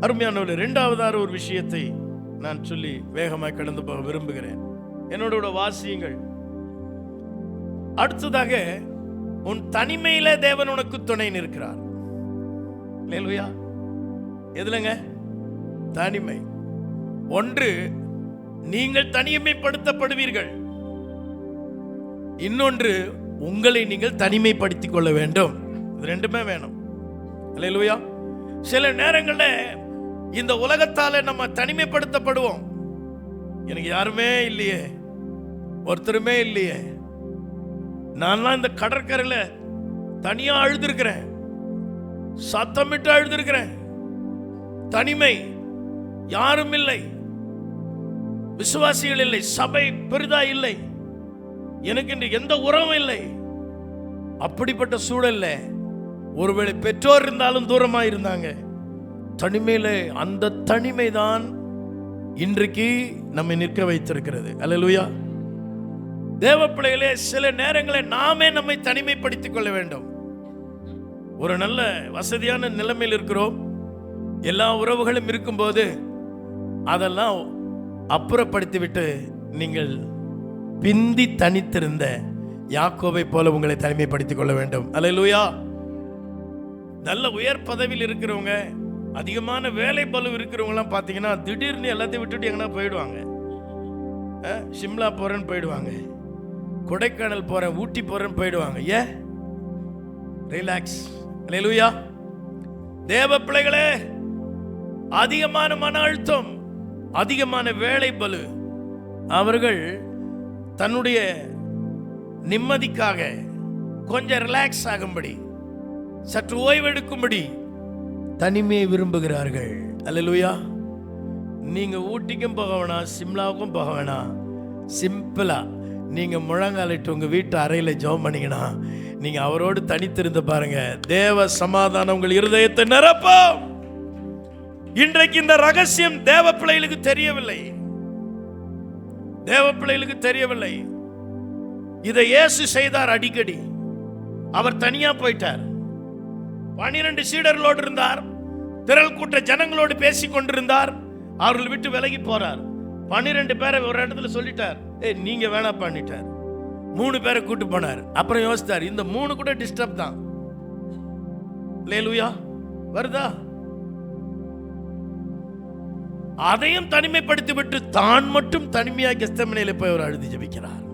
அருமையானவர்களே, இரண்டாவதாக ஒரு விஷயத்தை நான் சொல்லி வேகமாய் கடந்து போக விரும்புகிறேன். என்னோட வாசியுங்கள். அடுத்ததாக, உன் தனிமையில தேவன் உனக்கு துணை நிற்கிறார். அல்லேலூயா. எதுலங்க? தனிமை. ஒன்று, நீங்கள் தனிமைப்படுத்தப்படுவீர்கள். இன்னொன்று, உங்களை நீங்கள் தனிமைப்படுத்திக் கொள்ள வேண்டும். இது ரெண்டுமே வேணும். அல்லேலூயா. சில நேரங்களில் இந்த உலகத்தால நம்ம தனிமைப்படுத்தப்படுவோம். எனக்கு யாருமே இல்லையே, ஒருத்தருமே இல்லையே, நான்லாம் இந்த கடற்கரையில் தனியா அழுதுருக்கிறேன், சத்தமிட்டு அழுதுருக்கிறேன். தனிமை, யாரும் இல்லை, விசுவாசிகள் இல்லை, சபை பெரிதா இல்லை, எனக்கு இன்று எந்த உறவும் இல்லை. அப்படிப்பட்ட சூழல்ல ஒருவேளை பெற்றோர் இருந்தாலும் தூரமா இருந்தாங்க. தனிமையில அந்த தனிமை தான் இன்றைக்கு நம்மை நிற்க வைத்திருக்கிறது. அல்லேலூயா. தேவ பிள்ளைகளே, சில நேரங்களில் நாமே நம்மை தனிமைப்படுத்திக் கொள்ள வேண்டும். ஒரு நல்ல வசதியான நிலைமையில் இருக்கிறோம், எல்லா உறவுகளும் இருக்கும்போது அதெல்லாம் அப்புறப்படுத்திவிட்டு நீங்கள் பிந்தி தனித்திருந்த யாக்கோபை போல உங்களை தனிமைப்படுத்திக் கொள்ள வேண்டும். அல்லேலூயா. நல்ல உயர் பதவியில் இருக்கிறவங்க, அதிகமான வேலை பளு இருக்கிறவங்கலாம் பார்த்தீங்கன்னா திடீர்னு எல்லாத்தையும் விட்டுட்டு எங்கன்னா போயிடுவாங்க. சிம்லா போறேன்னு போயிடுவாங்க, கொடைக்கானல் போறேன், ஊட்டி போறேன்னு போயிடுவாங்க. ஏன்? ரிலாக்ஸ். அல்லேலூயா. தேவ பிள்ளைகளே, அதிகமான மன அழுத்தம், அதிகமான வேலை பளு, அவர்கள் தன்னுடைய நிம்மதிக்காக கொஞ்சம் ரிலாக்ஸ் ஆகும்படி, சற்று ஓய்வெடுக்கும்படி தனிமையை விரும்புகிறார்கள். அல்லேலூயா. நீங்க ஊட்டிக்கும் போக வேணாம், சிம்லாவுக்கும் போக வேணாம், சிம்பிளா நீங்க முழங்காலிட்டு உங்க வீட்டு அறையில ஜெபம் பண்ணீங்கன்னா நீங்க அவரோடு தனித்திருந்து பாருங்க, தேவ சமாதானம் உங்கள் இருதயத்தை நிரப்பும். இன்றைக்கு இந்த ரகசியம் தேவ பிள்ளைகளுக்கு தெரியவில்லை. தேவ பிள்ளைகளுக்கு தெரியவில்லை. இதை இயேசு செய்தார் அடிக்கடி. அவர் தனியா போயிட்டார். 12 சீடர்களோடு இருந்தார், திரள் கூட்ட ஜனங்களோடு பேசிக் கொண்டிருந்தார். அவர்கள் விட்டு விலகி போறார். 12 பேரை ஒரு இடத்துல சொல்லிட்டார், நீங்க வேணா பண்ணிட்டார். 3 பேரை கூட்டு போனார். அப்புறம் யோசித்தார், இந்த 3 கூட டிஸ்டர்ப் தான். அல்லேலூயா. வருதா? அதையும் தனிமைப்படுத்தி விட்டு தான் மட்டும் தனிமையாக கெத்செமனேல போய் அவர் அழுது ஜெபிக்கிறார்.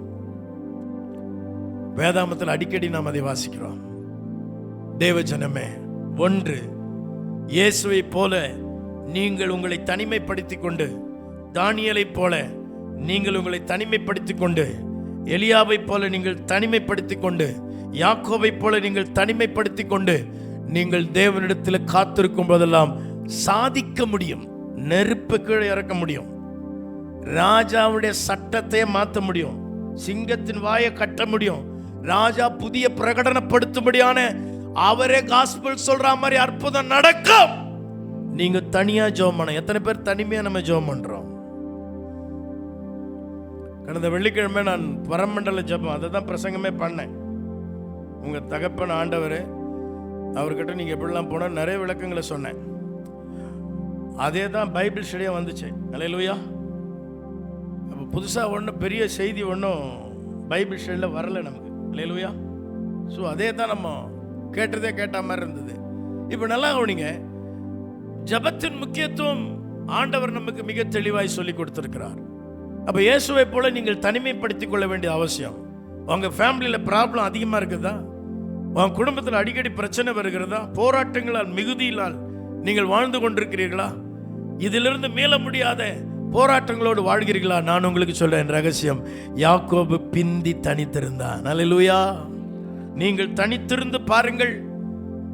வேதாமத்தில் அடிக்கடி நாம் அதை வாசிக்கிறோம். தேவஜனமே, ஒன்று, இயேசுவை போல நீங்கள் உங்களை தனிமைப்படுத்திக் கொண்டு, தானியேலை போல நீங்கள் உங்களை தனிமைப்படுத்திக் கொண்டு, எலியாவை போல நீங்கள் தனிமைப்படுத்திக் கொண்டு, யாக்கோபை போல நீங்கள் தனிமைப்படுத்திக் கொண்டு நீங்கள் தேவனிடத்தில் காத்திருக்கும் போதெல்லாம் சாதிக்க முடியும். நெருப்பு கீழே இறக்க முடியும், ராஜாவுடைய சட்டத்தை மாற்ற முடியும், சிங்கத்தின் வாயை கட்ட முடியும், ராஜா புதிய பிரகடனப்படுத்தும்படியான அவரே காஸ்பல் சொல்ற மாதிரி அற்புதம் நடக்கும். நீங்க தனியா ஜெபம் பண்ண. எத்தனை பேர் தனிமையா நம்ம ஜெபம் பண்றோம்? கடந்த வெள்ளிக்கிழமை நான் பரமண்டல ஜெபம், அதை தான் பிரசங்கமே பண்ணேன். உங்க தகப்பன் ஆண்டவர், அவர்கிட்ட நீங்க எப்படிலாம் போன நிறைய விளக்கங்களை சொன்னேன். அதே தான் பைபிள் ஸ்டடியாக வந்துச்சு. அல்லேலூயா. அப்போ புதுசாக ஒன்றும் பெரிய செய்தி ஒன்றும் பைபிள் ஸ்டடியில் வரலை நமக்கு. அல்லேலூயா. ஸோ அதே தான் நம்ம கேட்டதே கேட்ட மாதிரி இருந்தது. இப்போ நல்லா கவனிங்க, ஜெபத்தின் முக்கியத்துவம் ஆண்டவர் நமக்கு மிக தெளிவாய் சொல்லி கொடுத்திருக்கிறார். அப்போ இயேசுவை போல நீங்கள் தனிமைப்படுத்திக் கொள்ள வேண்டிய அவசியம். உங்கள் ஃபேமிலியில் ப்ராப்ளம் அதிகமாக இருக்குதா? உன் குடும்பத்தில் அடிக்கடி பிரச்சனை வருகிறதா? போராட்டங்களால் மிகுதியினால் நீங்கள் வாழ்ந்து கொண்டிருக்கிறீர்களா? இதிலிருந்து மீள முடியாத போராட்டங்களோடு வாழ்கிறீர்களா? நான் உங்களுக்கு சொல்றேன் ரகசியம், யாக்கோபு பிந்தி தனித்திருந்தான். அல்லேலூயா. நீங்கள் தனித்திருந்து பாருங்கள்,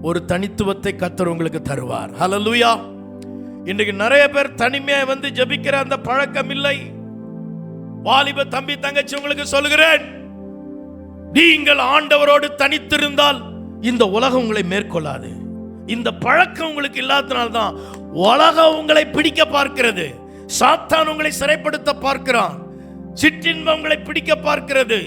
ஒரு தனித்துவத்தை கர்த்தர் உங்களுக்கு தருவார். அல்லேலூயா. இன்றைக்கு நிறைய பேர் தனிமையா வந்து ஜெபிக்கிற அந்த பழக்கம் இல்லை. வாலிப தம்பி தங்கச்சி, உங்களுக்கு சொல்லுகிறேன், நீங்கள் ஆண்டவரோடு தனித்திருந்தால் இந்த உலகம் உங்களை மேற்கொள்ளாது. இந்த பழக்கம் உங்களுக்கு இல்லாதனால்தான் உலகம் உங்களை பிடிக்க பார்க்கிறது. சாத்தான் உங்களை சிறைப்படுத்த பார்க்கிறான். சிற்றின்பம் உங்களை பிடிக்க பார்க்கிறது.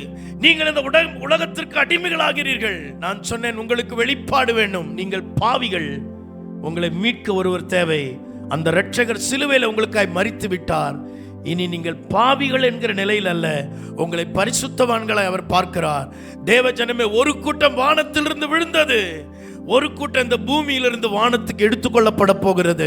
நீங்கள் இந்த உலகத்திற்கு அடிமைகளாகிறீர்கள். நான் சொன்னேன், உங்களுக்கு வெளிப்பாடு வேண்டும். நீங்கள் பாவிகள், உங்களை மீட்க ஒருவர் தேவை. அந்த இரட்சகர் சிலுவையில் உங்களுக்காய் மரித்து விட்டார். இனி நீங்கள் பாவிகள் என்கிற நிலையில் அல்ல, உங்களை பரிசுத்தவான்களை அவர் பார்க்கிறார். தேவ ஜனமே, ஒரு கூட்டம் வானத்திலிருந்து விழுந்தது, ஒரு கூட்டம் இந்த பூமியிலிருந்து வானத்துக்கு எடுத்துக்கொள்ளப்பட போகிறது.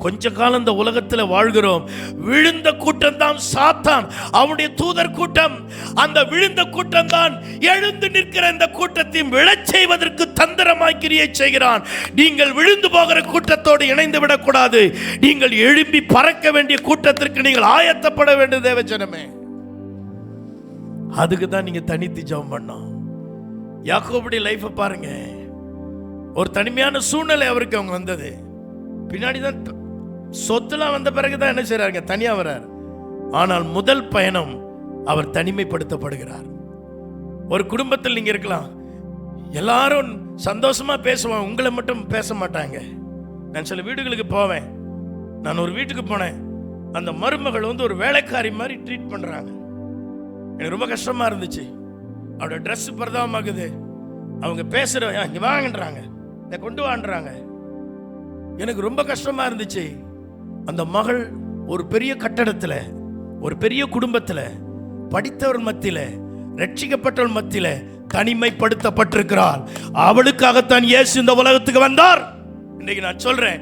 கொஞ்ச காலம் இந்த உலகத்தில் வாழ்கிறோம். விழுந்த கூட்டம் தான் சாத்தான், அவனுடைய தூதர் கூட்டம். அந்த விழுந்த கூட்டம் தான் எழுந்து நிற்கிற இந்த கூட்டத்தையும் விழச் செய்வதற்கு தந்திரமாய் கிரியை செய்கிறான். நீங்கள் விழுந்து போகிற கூட்டத்தோடு இணைந்து விடக்கூடாது. நீங்கள் எழும்பி பறக்க வேண்டிய கூட்டத்திற்கு நீங்கள் ஆயத்தப்பட வேண்டிய தேவ ஜனமே. அதுக்கு தான் நீங்க தனித்து ஜெபம் பண்ணோம். யாக்கோபுடைய லைஃபை பாருங்க. ஒரு தனிமையான சூழ்நிலை அவருக்கு அவங்க வந்தது. பின்னாடி தான் சொத்துலாம் வந்த பிறகுதான் என்ன செய்றாங்க, தனியா வர்றார். ஆனால் முதல் பயணம் அவர் தனிமைப்படுத்தப்படுகிறார். ஒரு குடும்பத்தில் நீங்க இருக்கலாம், எல்லாரும் சந்தோஷமா பேசுவாங்க, உங்களை மட்டும் பேச மாட்டாங்க. நான் சில வீடுகளுக்கு போவேன். நான் ஒரு வீட்டுக்கு போனேன், அந்த மருமகள் வந்து ஒரு வேலைக்காரி மாதிரி ட்ரீட் பண்றாங்க. எனக்கு ரொம்ப கஷ்டமா இருந்துச்சு. அவரோட ட்ரெஸ் பிரதாபமாகுது, அவங்க பேசுற இங்க வாங்கன்றாங்க, இதை கொண்டு வான்றாங்க. எனக்கு ரொம்ப கஷ்டமா இருந்துச்சு. அந்த மகள் ஒரு பெரிய கட்டடத்துல, ஒரு பெரிய குடும்பத்துல, படித்தவர் மத்தியில, ரட்சிக்கப்பட்டவர் மத்தியில தனிமைப்படுத்தப்பட்டிருக்கிறார். அவளுக்காகத்தான் இயேசு இந்த உலகத்துக்கு வந்தார். இன்னைக்கு நான் சொல்றேன்,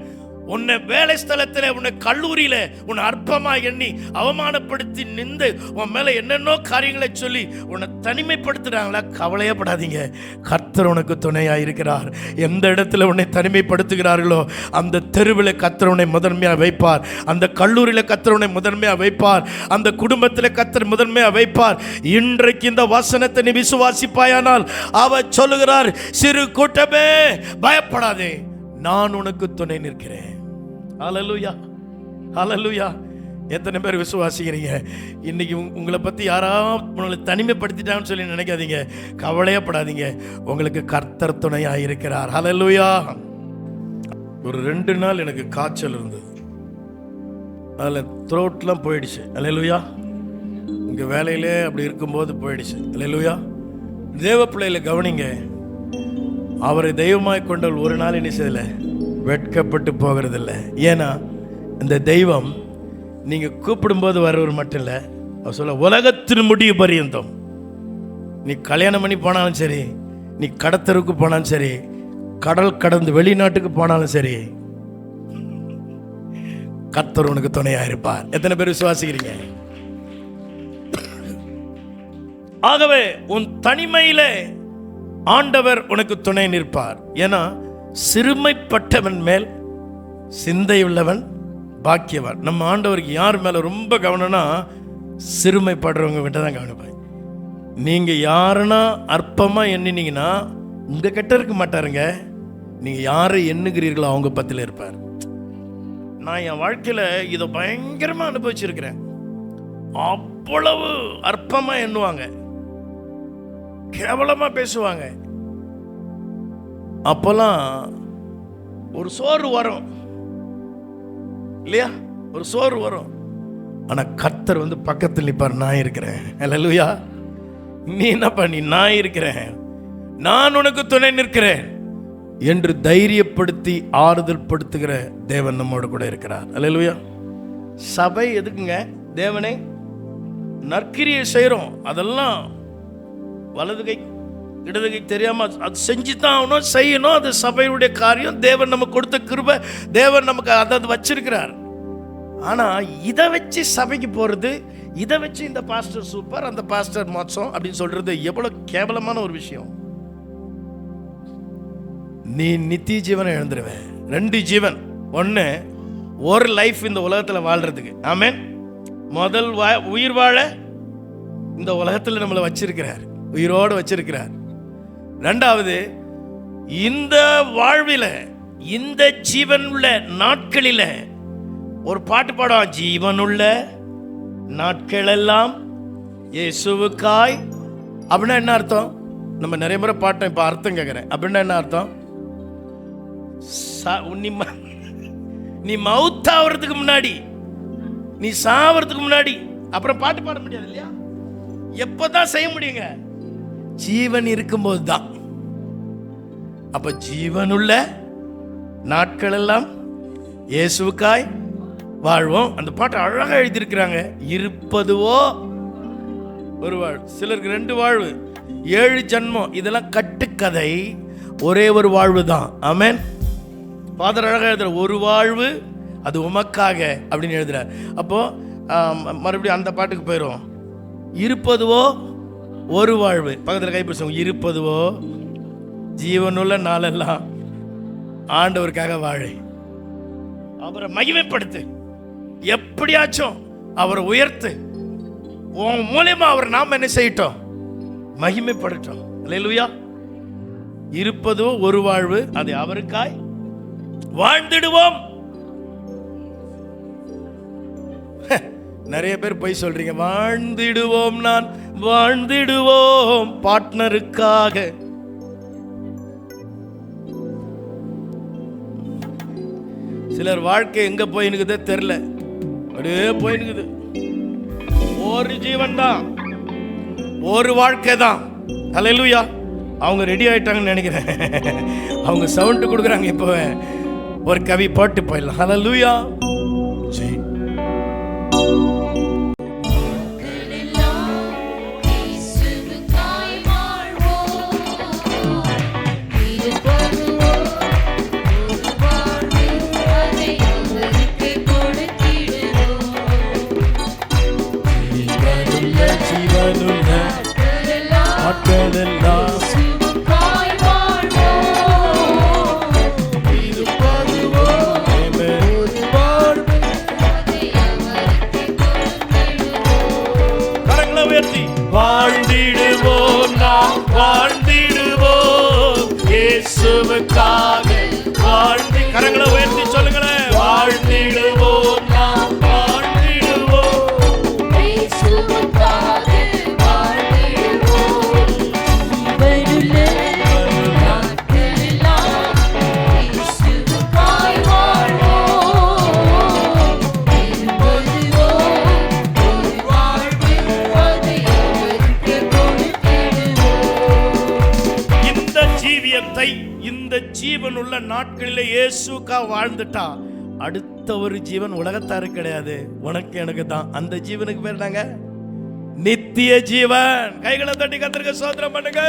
உன்னை வேலை ஸ்தலத்தில், உன்னை கல்லூரியில உன்னை அற்பமா எண்ணி அவமானப்படுத்தி நின்று உன் மேல என்னென்னோ காரியங்களை சொல்லி உன்னை தனிமைப்படுத்துறாங்களா, கவலையப்படாதீங்க. கர்த்தர் உனக்கு துணையா இருக்கிறார். எந்த இடத்துல உன்னை தனிமைப்படுத்துகிறார்களோ அந்த தெருவில் கர்த்தர் உன்னை முதன்மையா வைப்பார். அந்த கல்லூரியில கர்த்தர் உன்னை முதன்மையா வைப்பார். அந்த குடும்பத்தில் கர்த்தர் முதன்மையா வைப்பார். இன்றைக்கு இந்த வசனத்தை நீ விசுவாசிப்பாயானால் அவர் சொல்லுகிறார், சிறு கூட்டமே பயப்படாதே, நான் உனக்கு துணை நிற்கிறேன். ஹல்லேலூயா, ஹல்லேலூயா. எத்தனை பேர் விசுவாசிக்கிறீங்க? இன்னைக்கு உங்களை பத்தி யாராவது உங்களை தனிமைப்படுத்திட்டாங்கன்னு சொல்லி நினைக்காதீங்க, கவலையப்படாதீங்க. உங்களுக்கு கர்த்தர் துணையாக இருக்கிறார். ஹல்லேலூயா. ஒரு 2 நாள் எனக்கு காய்ச்சல் இருந்தது. அதில் த்ரோட்லாம் போயிடுச்சு. ஹல்லேலூயா. இங்கே வேலையிலே அப்படி இருக்கும்போது போயிடுச்சு. ஹல்லேலூயா. தேவ பிள்ளைகளை கவனிங்க. அவரை தெய்வமாய் கொண்டவள் ஒரு நாள் என்ன செய்யல, வெட்கப்பட்டு போகிறதில்ல. ஏன்னா இந்த தெய்வம் நீங்க கூப்பிடும்போது வரவர் மட்டும் இல்லை, அவர் சொல்ல உலகத்தின் முடிவு பரியந்தம். நீ கல்யாணம் பண்ணி போனாலும் சரி, நீ கடத்தருக்கு போனாலும் சரி, கடல் கடந்து வெளிநாட்டுக்கு போனாலும் சரி, கர்த்தர் உனக்கு துணையா இருப்பார். எத்தனை பேர் விசுவாசிக்கிறீங்க? ஆகவே உன் தனிமையில ஆண்டவர் உனக்கு துணை நிற்பார். ஏன்னா சிறுமைப்பட்டவன் மேல் சிந்தையுள்ளவன் பாக்கியவான். நம்ம ஆண்டவருக்கு யார் மேல ரொம்ப கவனம்னா சிறுமைப்படுறவங்க கிட்ட தான் கவனிப்பாங்க. நீங்க யாருன்னா அற்பமா எண்ணினீங்கன்னா உங்க கிட்ட இருக்க மாட்டாருங்க. நீங்க யாரை எண்ணுகிறீர்களோ அவங்க பத்தில இருப்பார். நான் என் வாழ்க்கையில இதை பயங்கரமா அனுபவிச்சிருக்கிறேன். அவ்வளவு அற்பமா எண்ணுவாங்க, கேவலமா பேசுவாங்க. அப்பெல்லாம் ஒரு சோறு வரும் இல்லையா, ஒரு சோறு வரும். ஆனா கர்த்தர் வந்து பக்கத்தில் நிற்பார், நான் இருக்கிறேன். அல்லேலூயா. நீ என்ன பண்ணி, நான் இருக்கிறேன், நான் உனக்கு துணை நிற்கிறேன் என்று தைரியப்படுத்தி ஆறுதல் படுத்துகிற தேவன் நம்மோடு கூட இருக்கிறார். அல்லேலூயா. சபை எதுக்குங்க? தேவனை நற்கிரியை செய்கிறோம், அதெல்லாம் வலது கை இடது கை தெரியாம அது செஞ்சு தான் ஆகணும், செய்யணும். அது சபையுடைய காரியம். தேவன் நமக்கு கொடுத்த கிருபை, தேவன் நமக்கு அதை வச்சிருக்கிறார். ஆனா இதை வச்சு சபைக்கு போறது, இதை வச்சு இந்த பாஸ்டர் சூப்பர், அந்த பாஸ்டர் மோசம் அப்படின்னு சொல்றது எவ்வளவு கேவலமான ஒரு விஷயம். நீ நித்திய ஜீவனை இழந்துருவேன். 2 ஜீவன். ஒன்று, ஒரு லைஃப் இந்த உலகத்தில் வாழ்றதுக்கு. ஆமென். முதல் உயிர் வாழ இந்த உலகத்தில் நம்மளை வச்சிருக்கிறார், உயிரோடு வச்சிருக்கிறார். 2வது, இந்த வாழ்வில் இந்த ஜீவனுள்ள நாட்களில் ஒரு பாட்டு பாடும், ஜீவனுள்ள நாட்கள் எல்லாம் இயேசுவுக்காய். அப்படின்னா என்ன அர்த்தம்? நம்ம நிறைய முறை பாட்டோம், இப்போ அர்த்தம் கேட்குறேன். அப்படின்னா என்ன அர்த்தம்? நீ மவுத்தாகிறதுக்கு முன்னாடி, நீ சாவறதுக்கு முன்னாடி அப்புறம் பாட்டு பாட முடியாது இல்லையா? எப்பதான் செய்ய முடியுங்க? ஜீவன் இருக்கும்போது தான். அப்ப ஜீவனுள்ள நாட்கள் எல்லாம் இயேசுவுக்காய் வாழ்வோம். அந்த பாட்டு அழகா எழுதியிருக்கிறாங்க. இருப்பதுவோ ஒரு வாழ்வு, சிலருக்கு 2 வாழ்வு, 7 ஜன்மம். இதெல்லாம் கட்டுக்கதை. ஒரே ஒரு வாழ்வு தான். ஆமென். ஃபாதர் அழகாக எழுதுற, ஒரு வாழ்வு அது உமக்காக அப்படின்னு எழுதுறார். அப்போ மறுபடியும் அந்த பாட்டுக்கு போயிடும். இருப்பதுவோ ஒரு வாழ்வு. பக்கத்தில் கைப்பிடிச்சவங்க, இருப்பதுவோ ஜீவனுள்ள நாளெல்லாம் ஆண்டவருக்காக வாழை, அவரை மகிமைப்படுத்து, எப்படியாச்சும் அவரை உயர்த்து, உன் மூலமா அவர் நாம் என்ன செய்யட்டும், மகிமைப்படட்டும். அல்லேலூயா. இருப்பதோ ஒரு வாழ்வு, அது அவருக்காய் வாழ்ந்திடுவோம். நிறைய பேர் போய் சொல்றீங்க, வாழ்ந்திடுவோம், நான் வாழ்ந்திடுவோம் பார்ட்னருக்காக. சிலர் வாழ்க்கை எங்க போயினுக்குதே தெரியல, அப்படியே போயினுக்குது. ஒரு ஜீவன் தான், ஒரு வாழ்க்கை தான். ஹல்லேலூயா. அவங்க ரெடி ஆயிட்டாங்கன்னு நினைக்கிறேன். அவங்க சவுண்ட் கொடுக்குறாங்க. இப்போ ஒரு கவி பாட்டு போயிடலாம். ஹல்லேலூயா. வாழ்ந்திடுவோம், நாம் வாழ்ந்திடுவோம் இயேசுவுக்காக வாழ்ந்து. கரங்களை உயர்த்தி சொல்லுங்களேன், வாழ்ந்திடுவோம், நாம் வாழ்ந்திடுவோம் இயேசுவுக்காக வாழ்ந்திடுவோம். ஜீவனுள்ள நாட்களெல்லாம் இயேசுவுக்காய் வாழ்வோம். இருப்பதுவோ ஒரு வாழ்வு, அதை அவருக்கு கொடுத்திடுவோம். இந்த ஜீவியத்தை, இந்த ஜீவனுள்ள நாட்களிலே இயேசுக்கா வாழ்ந்துட்டா அடுத்த ஒரு ஜீவன் உலகத்தாரு கிடையாது, உனக்கு எனக்கு தான். அந்த ஜீவனுக்கு பேர் நாங்க நித்திய ஜீவன். கைகளை தட்டி கர்த்தருக்கு ஸ்தோத்திரம் பண்ணுங்க.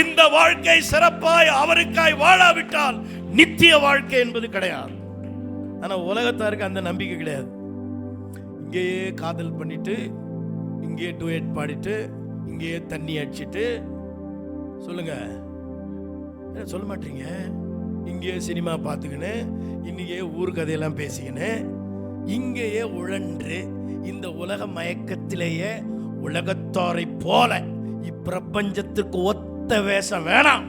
இந்த வாழ்க்கை சிறப்பாய் அவருக்காய் வாழாவிட்டால் நித்திய வாழ்க்கை என்பது கிடையாது. ஆனா உலகத்தாருக்கு அந்த நம்பிக்கை கிடையாது. இங்கேயே காதல் பண்ணிட்டு, இங்கேயே டுயட் பாடிட்டு, இங்கேயே தண்ணி அடிச்சிட்டு, சொல்லுங்க, சொல்ல மாட்டீங்க, இங்கேயே சினிமா பார்த்துக்கின்னு, இங்கேயே ஊர் கதையெல்லாம் பேசிக்கின்னு, இங்கேயே உழன்று இந்த உலக மயக்கத்திலேயே உலகத்தாரை போல இப்பிரபஞ்சத்திற்கு ஒத்த வேஷம் வேணாம்.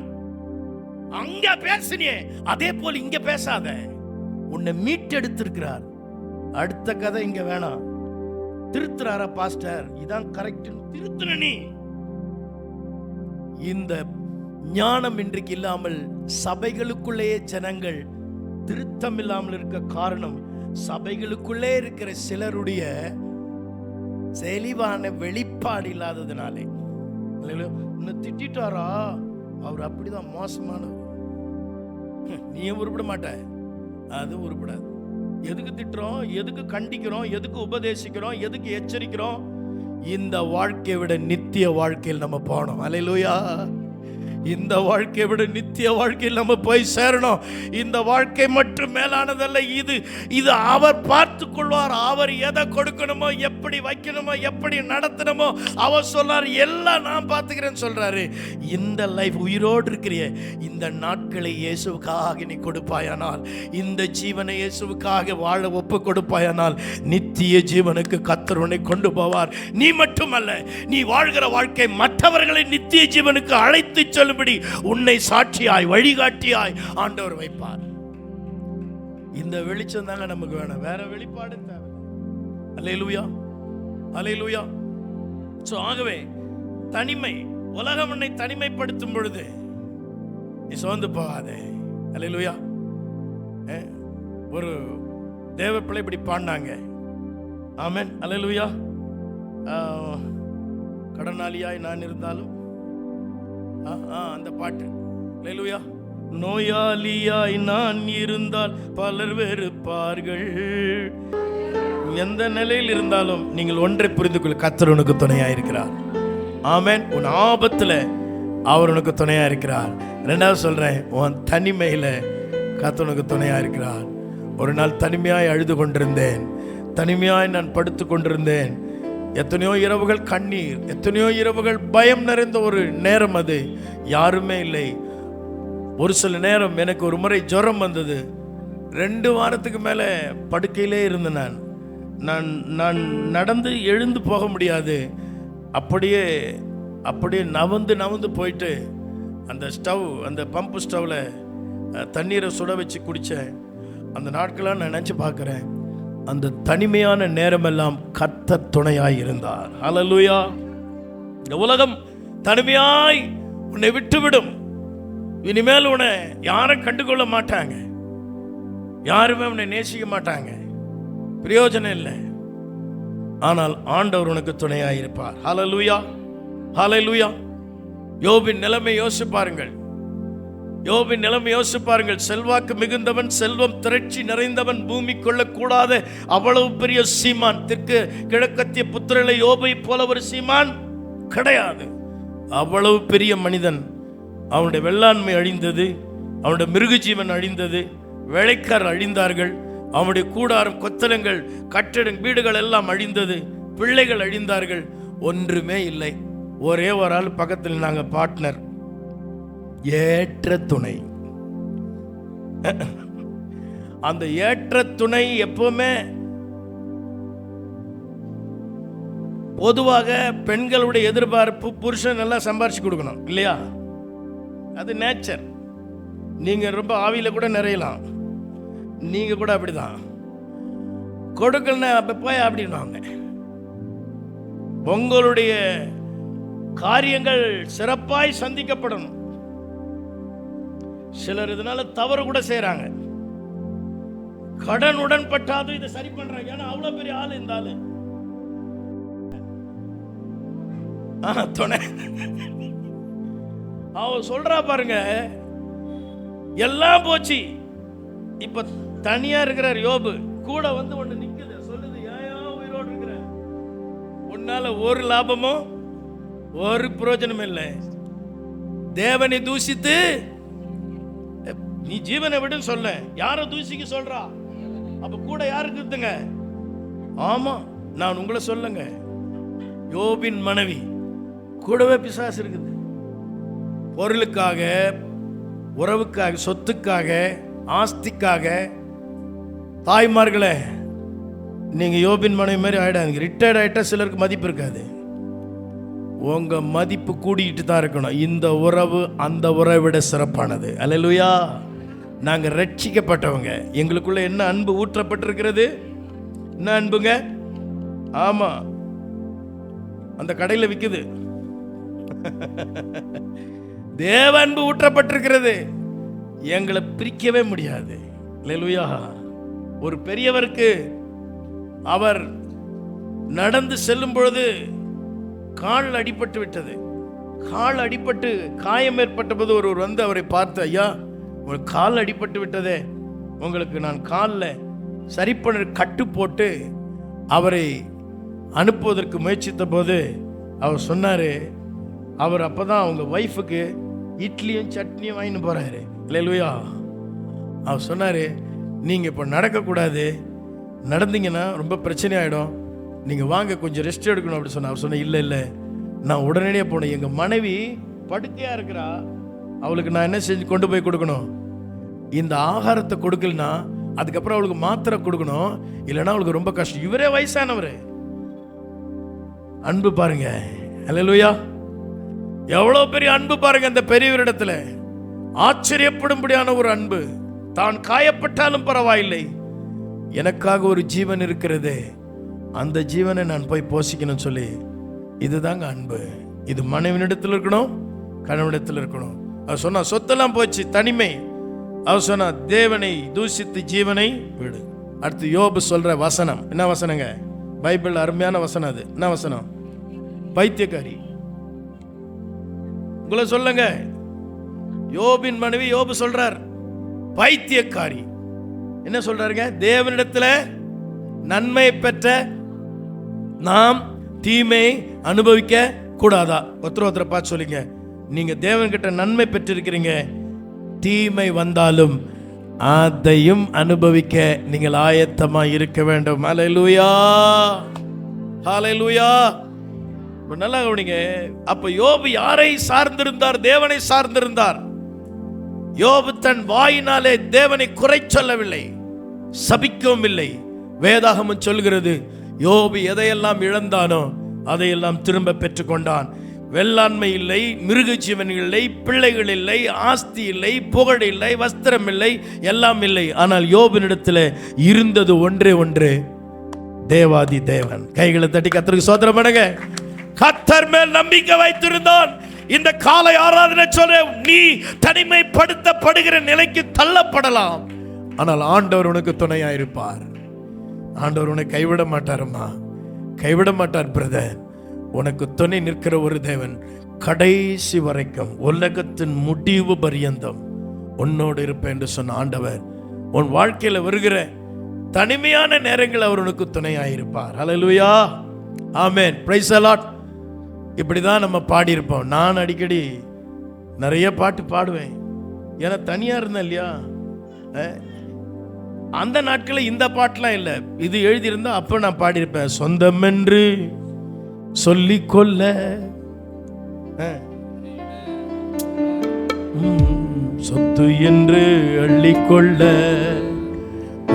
அங்க பேசினியே அதே போல இங்க பேசாத. உன்னை மீட்டெடுத்திருக்கிறார். அடுத்த கதை இங்க வேணாம். திருத்துறாரா பாஸ்டர், இதான் கரெக்ட், திருத்துன நீ. இந்த ஞானம் இன்றைக்கு இல்லாமல் சபைகளுக்குள்ளேயே ஜனங்கள் திருத்தம் இல்லாமல் இருக்க காரணம், சபைகளுக்குள்ளே இருக்கிற சிலருடைய தெளிவான வெளிப்பாடு இல்லாததுனாலே. திட்டாரா, அவர் அப்படிதான் மோசமானவர், நீயும் உருப்பிட மாட்ட, அது உருப்படாது. எதுக்கு திட்டுறோம், எதுக்கு கண்டிக்கிறோம், எதுக்கு உபதேசிக்கிறோம், எதுக்கு எச்சரிக்கிறோம்? இந்த வாழ்க்கையை விட நித்திய வாழ்க்கையில் நம்ம போனோம். அல்லேலூயா. இந்த வாழ்க்கையை விட நித்திய வாழ்க்கையில் நம்ம போய் சேரணும். இந்த வாழ்க்கை மட்டும் மேலானதல்ல. இது அவர் பார்த்து கொள்வார். அவர் எதை கொடுக்கணுமோ, எப்படி வைக்கணுமோ, எப்படி நடத்தணுமோ அவர் சொல்றார், எல்லாம் நான் பார்த்துக்கிறேன்னு சொல்றாரு. இந்த லைஃப் உயிரோடு இருக்கிற இந்த நாட்களை இயேசுவுக்காக நீ கொடுப்பாயானால், இந்த ஜீவனை இயேசுவுக்காக வாழ ஒப்பு கொடுப்பாயானால், நித்திய ஜீவனுக்கு கர்த்தர் உன்னை கொண்டு போவார். நீ மட்டுமல்ல, நீ வாழ்கிற வாழ்க்கை மற்றவர்களை நித்திய ஜீவனுக்கு அழைத்து செல்லும்படி உன்னை சாட்சியாய் வழிகாட்டியாய் ஆண்டவர் வைப்பார். இந்த வெளிச்சம் தாங்க நமக்கு வேணும், வேற வெளிப்பாடு தேவை. அல்லேலூயா, அல்லேலூயா. சோ ஆகவே தனிமை, உலகம் உன்னை தனிமைப்படுத்தும் பொழுது நீ சோர்ந்து போகாதே. அல்லேலூயா. ஒரு தேவ பிள்ளை இப்படி பாடினாங்க. ஆமென், அல்லேலூயா. கடனாளியாய் நான் இருந்தாலும் அந்த பாட்டு, அல்லேலூயா. நோயாளியாய் நான் இருந்தால் பலர் வெறுப்பார்கள். எந்த நிலையில் இருந்தாலும் நீங்கள் ஒன்றை புரிந்து கொள்ள, கர்த்தர் உனக்கு துணையாக இருக்கிறார். ஆமென். உன் ஆபத்தில் அவர் உனக்கு துணையாக இருக்கிறார். ரெண்டாவது சொல்கிறேன், உன் தனிமையில் கர்த்தர் உனக்கு துணையாக இருக்கிறார். ஒரு நாள் தனிமையாய் அழுது கொண்டிருந்தேன், தனிமையாய் நான் படுத்து கொண்டிருந்தேன். எத்தனையோ இரவுகள் கண்ணீர், எத்தனையோ இரவுகள் பயம் நிறைந்த ஒரு நேரம். அது யாருமே இல்லை. ஒரு சில நேரம் எனக்கு ஒரு முறை ஜுரம் வந்தது. 2 வாரத்துக்கு மேலே படுக்கையிலே இருந்தேன். நான் நடந்து எழுந்து போக முடியாது. அப்படியே நவந்து போயிட்டு அந்த ஸ்டவ், அந்த பம்பு ஸ்டவ்வில் தண்ணீரை சுட வச்சு குடித்தேன். அந்த நாட்களாக நான் நினச்சி பார்க்குறேன், அந்த தனிமையான நேரமெல்லாம் கர்த்தர் துணையாய் இருந்தார். ஹல்லேலூயா. இந்த உலகம் தனிமையாய் உன்னை விட்டுவிடும். இனிமேல் உன்னை யாரும் கண்டுகொள்ள மாட்டாங்க, யாருமே உன்னை நேசிக்க மாட்டாங்க, பிரயோஜனம் இல்லை. ஆனால் ஆண்டவர் உனக்கு துணையாய் இருப்பார். ஹல்லேலூயா, ஹல்லேலூயா. யோபின் நிலைமை யோசிச்சு பாருங்கள். யோபின் நிலைமை யோசிச்சு பாருங்கள். செல்வாக்கு மிகுந்தவன், செல்வம் திரட்சி நிறைந்தவன், பூமி கொள்ளக்கூடாத அவ்வளவு பெரிய சீமான். தெற்கு கிழக்கத்திய புத்திரலை யோபை போல ஒரு சீமான் கிடையாது. அவ்வளவு பெரிய மனிதன். அவனுடைய வெள்ளாண்மை அழிந்தது, அவனுடைய மிருகஜீவன் அழிந்தது, வேலைக்காரர் அழிந்தார்கள், அவனுடைய கூடாரம், கொத்தலங்கள், கட்டிடம், வீடுகள் எல்லாம் அழிந்தது, பிள்ளைகள் அழிந்தார்கள். ஒன்றுமே இல்லை. ஒரே ஒரு ஆள் பக்கத்தில் நாங்கள் பார்ட்னர், ஏற்ற துணை. அந்த ஏற்ற துணை எப்பவுமே பொதுவாக பெண்களுடைய எதிர்பார்ப்பு, புருஷன் நல்லா சம்பாரிச்சு கொடுக்கணும் இல்லையா? அது நேச்சர். நீங்க ரொம்ப ஆவியில கூட நிறையலாம், நீங்க கூட அப்படிதான். கொடுக்கலன்னா அப்ப போய் அப்படின்வாங்க. உங்களுடைய காரியங்கள் சிறப்பாய் சந்திக்கப்படணும். சிலர் இதனால தவறு கூட செய்யறாங்க. கடன் உடன்பட்டாது இதை சரி பண்றாங்க. ஏன்னா அவ்வளவு பெரிய ஆளு இந்த ஆளு துணை. அவ சொல்றா பாருங்க, எல்லாம் போச்சு, இப்ப தனியா இருக்கிறார் யோபு. கூட வந்து ஒண்ணு நிக்குது, சொல்லுது, ஏன் உயிரோடு இருக்கிற? உன்னால ஒரு லாபமும் ஒரு பிரயோஜனம் இல்லை. தேவனை தூசித்து நீ ஜீவனை விடுன்னு சொல்ல, யார தூசிக்க சொல்றா? அப்ப கூட யாருக்கு இருக்குங்க? ஆமா, நான் உங்களை சொல்லுங்க, யோபின் மனைவி கூடவே பிசாசு இருக்குது. பொருளுக்காக, உறவுக்காக, சொத்துக்காக, ஆஸ்திக்காக. தாய்மார்களே, நீங்க யோபின் மனைவி மாதிரி ஆயிடாதீங்க. ரிட்டையர்ட் ஆயிட்டா சிலருக்கு மதிப்பு இருக்காது. உங்க மதிப்பு கூடிட்டு தான் இருக்கணும். இந்த உறவு அந்த உறவை விட சிறப்பானது. அல்லேலூயா. நாங்க ரட்சிக்கப்பட்டவங்க. எங்களுக்குள்ள என்ன அன்பு ஊற்றப்பட்டிருக்கிறது? என்ன அன்புங்க? ஆமா, அந்த கடையில் விக்குது. தேவ அன்பு ஊற்றப்பட்டிருக்கிறது. எங்களை பிரிக்கவே முடியாது. அல்லேலூயா. ஒரு பெரியவருக்கு அவர் நடந்து செல்லும் பொழுது கால் அடிபட்டு விட்டது. கால் அடிபட்டு காயம் ஏற்பட்ட போது ஒருவர் வந்து அவரை பார்த்து, ஐயா, உங்களுக்கு கால் அடிபட்டு விட்டதே, உங்களுக்கு நான் காலில் சரி பண்ண கட்டு போட்டு அவரை அனுப்புவதற்கு முயற்சித்த போது அவர் சொன்னார், அவர் அப்போ தான் அவங்க ஒய்ஃபுக்கு இட்லியும் சட்னியும் வாங்கிட்டு போறாரு. அல்லேலூயா. அவர் சொன்னாரு, நீங்க இப்ப நடக்கக்கூடாது, நடந்தீங்கன்னா ரொம்ப பிரச்சனை ஆயிடும், நீங்க வாங்க கொஞ்சம் ரெஸ்ட் எடுக்கணும் அப்படி சொன்ன. அவர் சொன்ன, இல்லை இல்லை, நான் உடனடியே போனேன். எங்க மனைவி படுக்கையா இருக்கிறா, அவளுக்கு நான் என்ன செஞ்சு கொண்டு போய் கொடுக்கணும், இந்த ஆகாரத்தை கொடுக்கலனா அதுக்கப்புறம் அவளுக்கு மாத்திரை கொடுக்கணும், இல்லைன்னா அவளுக்கு ரொம்ப கஷ்டம். இவரே வயசானவர். அன்பு பாருங்க. அல்லேலூயா. எவ்வளவு பெரிய அன்பு பாருங்க அந்த பெரியவரிடத்துல. ஆச்சரியப்படும்படியான ஒரு அன்பு. தான் காயப்பட்டாலும் பரவாயில்லை, எனக்காக ஒரு ஜீவன் இருக்கிறது, அந்த ஜீவனை நான் போய் போஷிக்கணும்னு சொல்லி. இதுதாங்க அன்பு. இது மனைவினிடத்தில் இருக்கணும், கணவனிடத்தில் இருக்கணும். அவர் சொன்னா சொத்தெல்லாம் போச்சு, தனிமை. அவர் சொன்னா தேவனை தூசித்து ஜீவனை விடு. அடுத்து யோபு சொல்ற வசனம் என்ன வசனங்க? பைபிள் அருமையான வசனம். அது என்ன வசனம்? பைத்தியக்காரி. உங்களை சொல்லுங்க, யோபின் மனைவி யோபு சொல்றார் பைத்தியக்காரி. என்ன சொல்றாருங்க? தேவனிடத்துல நன்மை பெற்ற நாம் தீமை அனுபவிக்க கூடாதா? ஒருத்தரை பார்த்து சொல்லுங்க, நீங்க தேவன்கிட்ட நன்மை பெற்றிருக்கிறீங்க, தீமை வந்தாலும் அதையும் அனுபவிக்க நீங்கள் ஆயத்தமா இருக்க வேண்டும். ஹல்லேலூயா, ஹல்லேலூயா. நல்லா கவனிங்க. அப்ப யோபு யாரை சார்ந்திருந்தார்? தேவனை சார்ந்திருந்தார். யோபு தன் வாயினாலே தேவனை குறை சொல்லவில்லை, சபிக்கவும் இல்லை. வேதாகமம் சொல்கிறது, யோபு எதையெல்லாம் இழந்தானோ அதையெல்லாம் திரும்ப பெற்றுக்கொண்டான். வெள்ளாண்மை இல்லை, மிருக ஜீவன் இல்லை, பிள்ளைகள் இல்லை, ஆஸ்தி இல்லை, புகழ் இல்லை, வஸ்திரம் இல்லை, எல்லாம் இல்லை. ஆனால் யோபினிடத்தில் இருந்தது ஒன்றே ஒன்று, தேவாதி தேவன். கைகளை தட்டி கர்த்தருக்கு ஸ்தோத்திரம் பண்ணுங்க. கர்த்தர் மேல் நம்பிக்கை வைத்திருந்தான். இந்த காலை ஆராதனை சொல்ல, நீ தனிமைப்படுத்தப்படுகிற நிலைக்கு தள்ளப்படலாம், ஆனால் ஆண்டவர் உனக்கு துணையாயிருப்பார். ஆண்டவர் உன்னை கைவிட மாட்டாருமா, கைவிட மாட்டார் பிரதர். உனக்கு துணை நிற்கிற ஒரு தேவன் கடைசி வரைக்கும், உலகத்தின் முடிவு பரியந்தம் உன்னோடு இருப்பேன் என்று சொன்ன ஆண்டவர் உன் வாழ்க்கையில வருகிற தனிமையான நேரங்கள் அவர் உனக்கு துணையாயிருப்பார். ஹல்லேலூயா, ஆமென், பிரைஸ் தி லார்ட். இப்படிதான் நம்ம பாடியிருப்போம். நான் அடிக்கடி நிறைய பாட்டு பாடுவேன், ஏன்னா தனியா இருந்தேன் இல்லையா. அந்த நாட்களில் இந்த பாட்டுலாம் இல்லை, இது எழுதியிருந்தா அப்போ நான் பாடியிருப்பேன். சொந்தம் என்று சொல்லிக்கொள்ள சொத்து என்று அள்ளிக்கொள்ள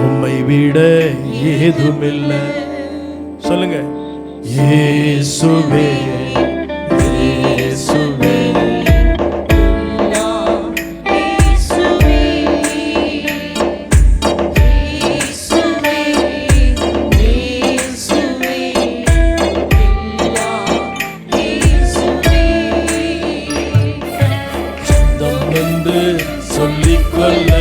உம்மை விட ஏதுமில்லை. சொல்லுங்க, இயேசுவே இயேசுவே சொல்லிக்கொள்ள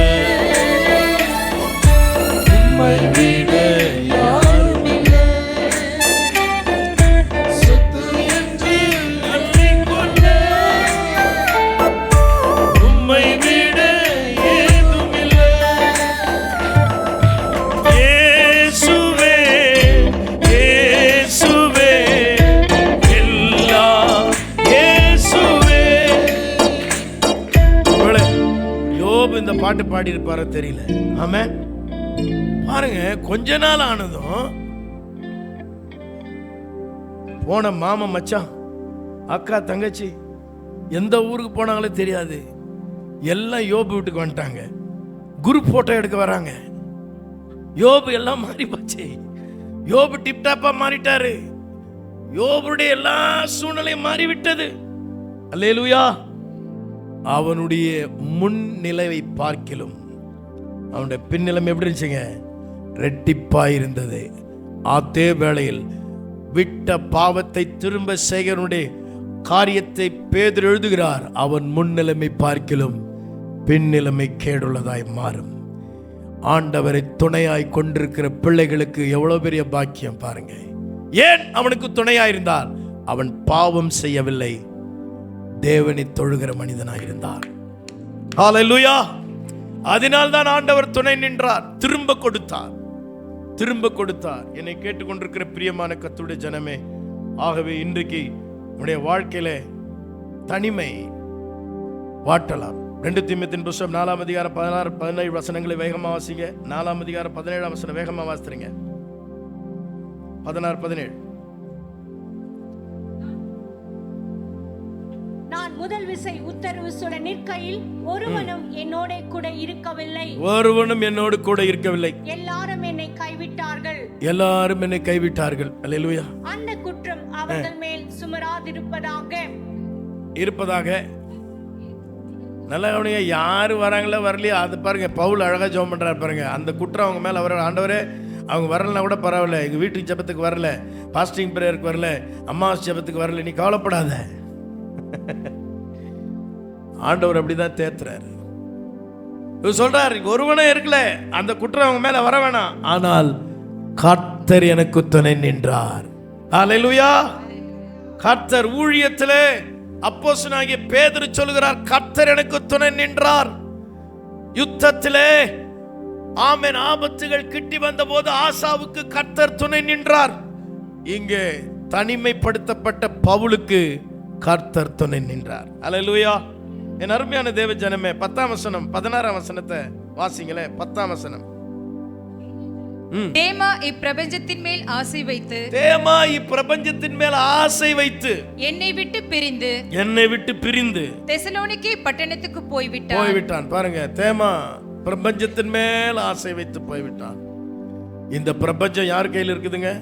உம்மை விட யாருமில்லை, சொத்து என்று அள்ளிக்கொள்ள உம்மை விட ஏதுமில்லை. இயேசுவே இயேசுவே எல்லாம் இயேசுவே. இந்த பாட்டு பாடி இருப்பார தெரியல. ஆமென். பாருங்க, கொஞ்ச நாள் ஆனதும் போன மாமா மச்சான் அக்கா தங்கச்சி எந்த ஊருக்கு போனாங்களே தெரியாது, எல்லாம் யோபு வீட்டுக்கு வந்துட்டாங்க. குரூப் போட்டோ எடுக்க வராங்க. யோபு எல்லாம் மாறி போச்சு. யோபு டிப்டாப்பா மாறிட்டாரு. யோபுடைய எல்லா சூழ்நிலையும் மாறிவிட்டது. அல்லேலூயா. அவனுடைய முன்னிலைவை பார்க்கிலும் அவனுடைய பின்னிலைமை எப்படி இருந்துச்சுங்க? ரெட்டிப்பாய் இருந்தது. அதே வேளையில் விட்ட பாவத்தை திரும்ப செய்கிறவனுடைய காரியத்தை பேதுரு எழுதுகிறார். அவன் முன்னிலைமை பார்க்கிலும் பின்னிலைமை கேடுள்ளதாய் மாறும். ஆண்டவரை துணையாய் கொண்டிருக்கிற பிள்ளைகளுக்கு எவ்வளவு பெரிய பாக்கியம் பாருங்க. ஏன் அவனுக்கு துணையாயிருந்தார்? அவன் பாவம் செய்யவில்லை, தேவனை தொழுகிற மனிதனாக இருந்தார். ஹல்லேலூயா. அதனால் தான் ஆண்டவர் துணை நின்றார், திரும்ப கொடுத்தார், திரும்ப கொடுத்தார். என்னை கேட்டுக்கொண்டிருக்கிற பிரியமான கர்த்தருடைய ஜனமே, ஆகவே இன்றைக்கு உடைய வாழ்க்கையில தனிமை வாட்டலாம். 2 தீமோத்தேயுவின் புத்தகம் 4 அதிகாரம் 16 17 வசனங்களை வேகமா வாசிங்க. 4 அதிகாரம் 17 வசனம் வேகமா வாசிங்க. 16 17. நான் முதல் விசை உத்தரவு சொல்ல நிற்கையில் ஒருவனும் என்னோட கூட இருக்கவில்லை. ஒருவனும் என்னோடு கூட இருக்கவில்லை. எல்லாரும் என்னை கைவிட்டார்கள். எல்லாரும் என்னை கைவிட்டார்கள். அல்லேலூயா. அந்த குற்றம் அவர்கள் மேல் இருப்பதாக நல்லா கவனிங்க. யாரு வராங்களோ வரலையோ அது பாருங்க, பவுல் அழகா ஜெபம் பண்றாரு பாருங்க. அந்த குற்றம் அவங்க மேல வர, ஆண்டவரே அவங்க வரலனா கூட பரவாயில்ல, எங்க வீட்டுக்கு ஜெபத்துக்கு வரல, பாஸ்டிங் பிரேயருக்கு வரல, அம்மாவாசை ஜெபத்துக்கு வரல, நீ கவலைப்படாத. ஆண்டவர் அப்படிதான் தேத்துறாரு. சொல்றாரு ஒருவனே இருக்கல, அந்த குற்றம் அவங்க மேல வர வேணாம், ஆனால் கர்த்தர் எனக்கு துணை நின்றார். அல்லேலூயா. கர்த்தர் ஊழியத்திலே அப்போஸ்தலனாகிய பேதுரு சொல்கிறார், கர்த்தர் எனக்கு துணை நின்றார். யுத்தத்திலே ஆமென், ஆபத்துகள் கிட்டி வந்த போது ஆசாவுக்கு கர்த்தர் துணை நின்றார். இங்கே தனிமைப்படுத்தப்பட்ட பவுலுக்கு கர்த்தர் துணை நின்றார். அல்லேலூயா. என் அருமையான தேவ ஜனமே, 10ஆம் வசனம் 16ஆம் வசனத்தை வாசிங்களே. 10ஆம் வசனம். தேமா இப்பிரபஞ்சத்தின் மேல் ஆசை வைத்து, தேமா இப்பிரபஞ்சத்தின் மேல் ஆசை வைத்து என்னை விட்டு பிரிந்து தெசலோனிக்கே பட்டணத்துக்கு போய்விட்டான். பாருங்க, தேமா பிரபஞ்சத்தின் மேல் ஆசை வைத்து போய்விட்டான். இந்த பிரபஞ்சம் யார் கையில் இருக்குதுங்க?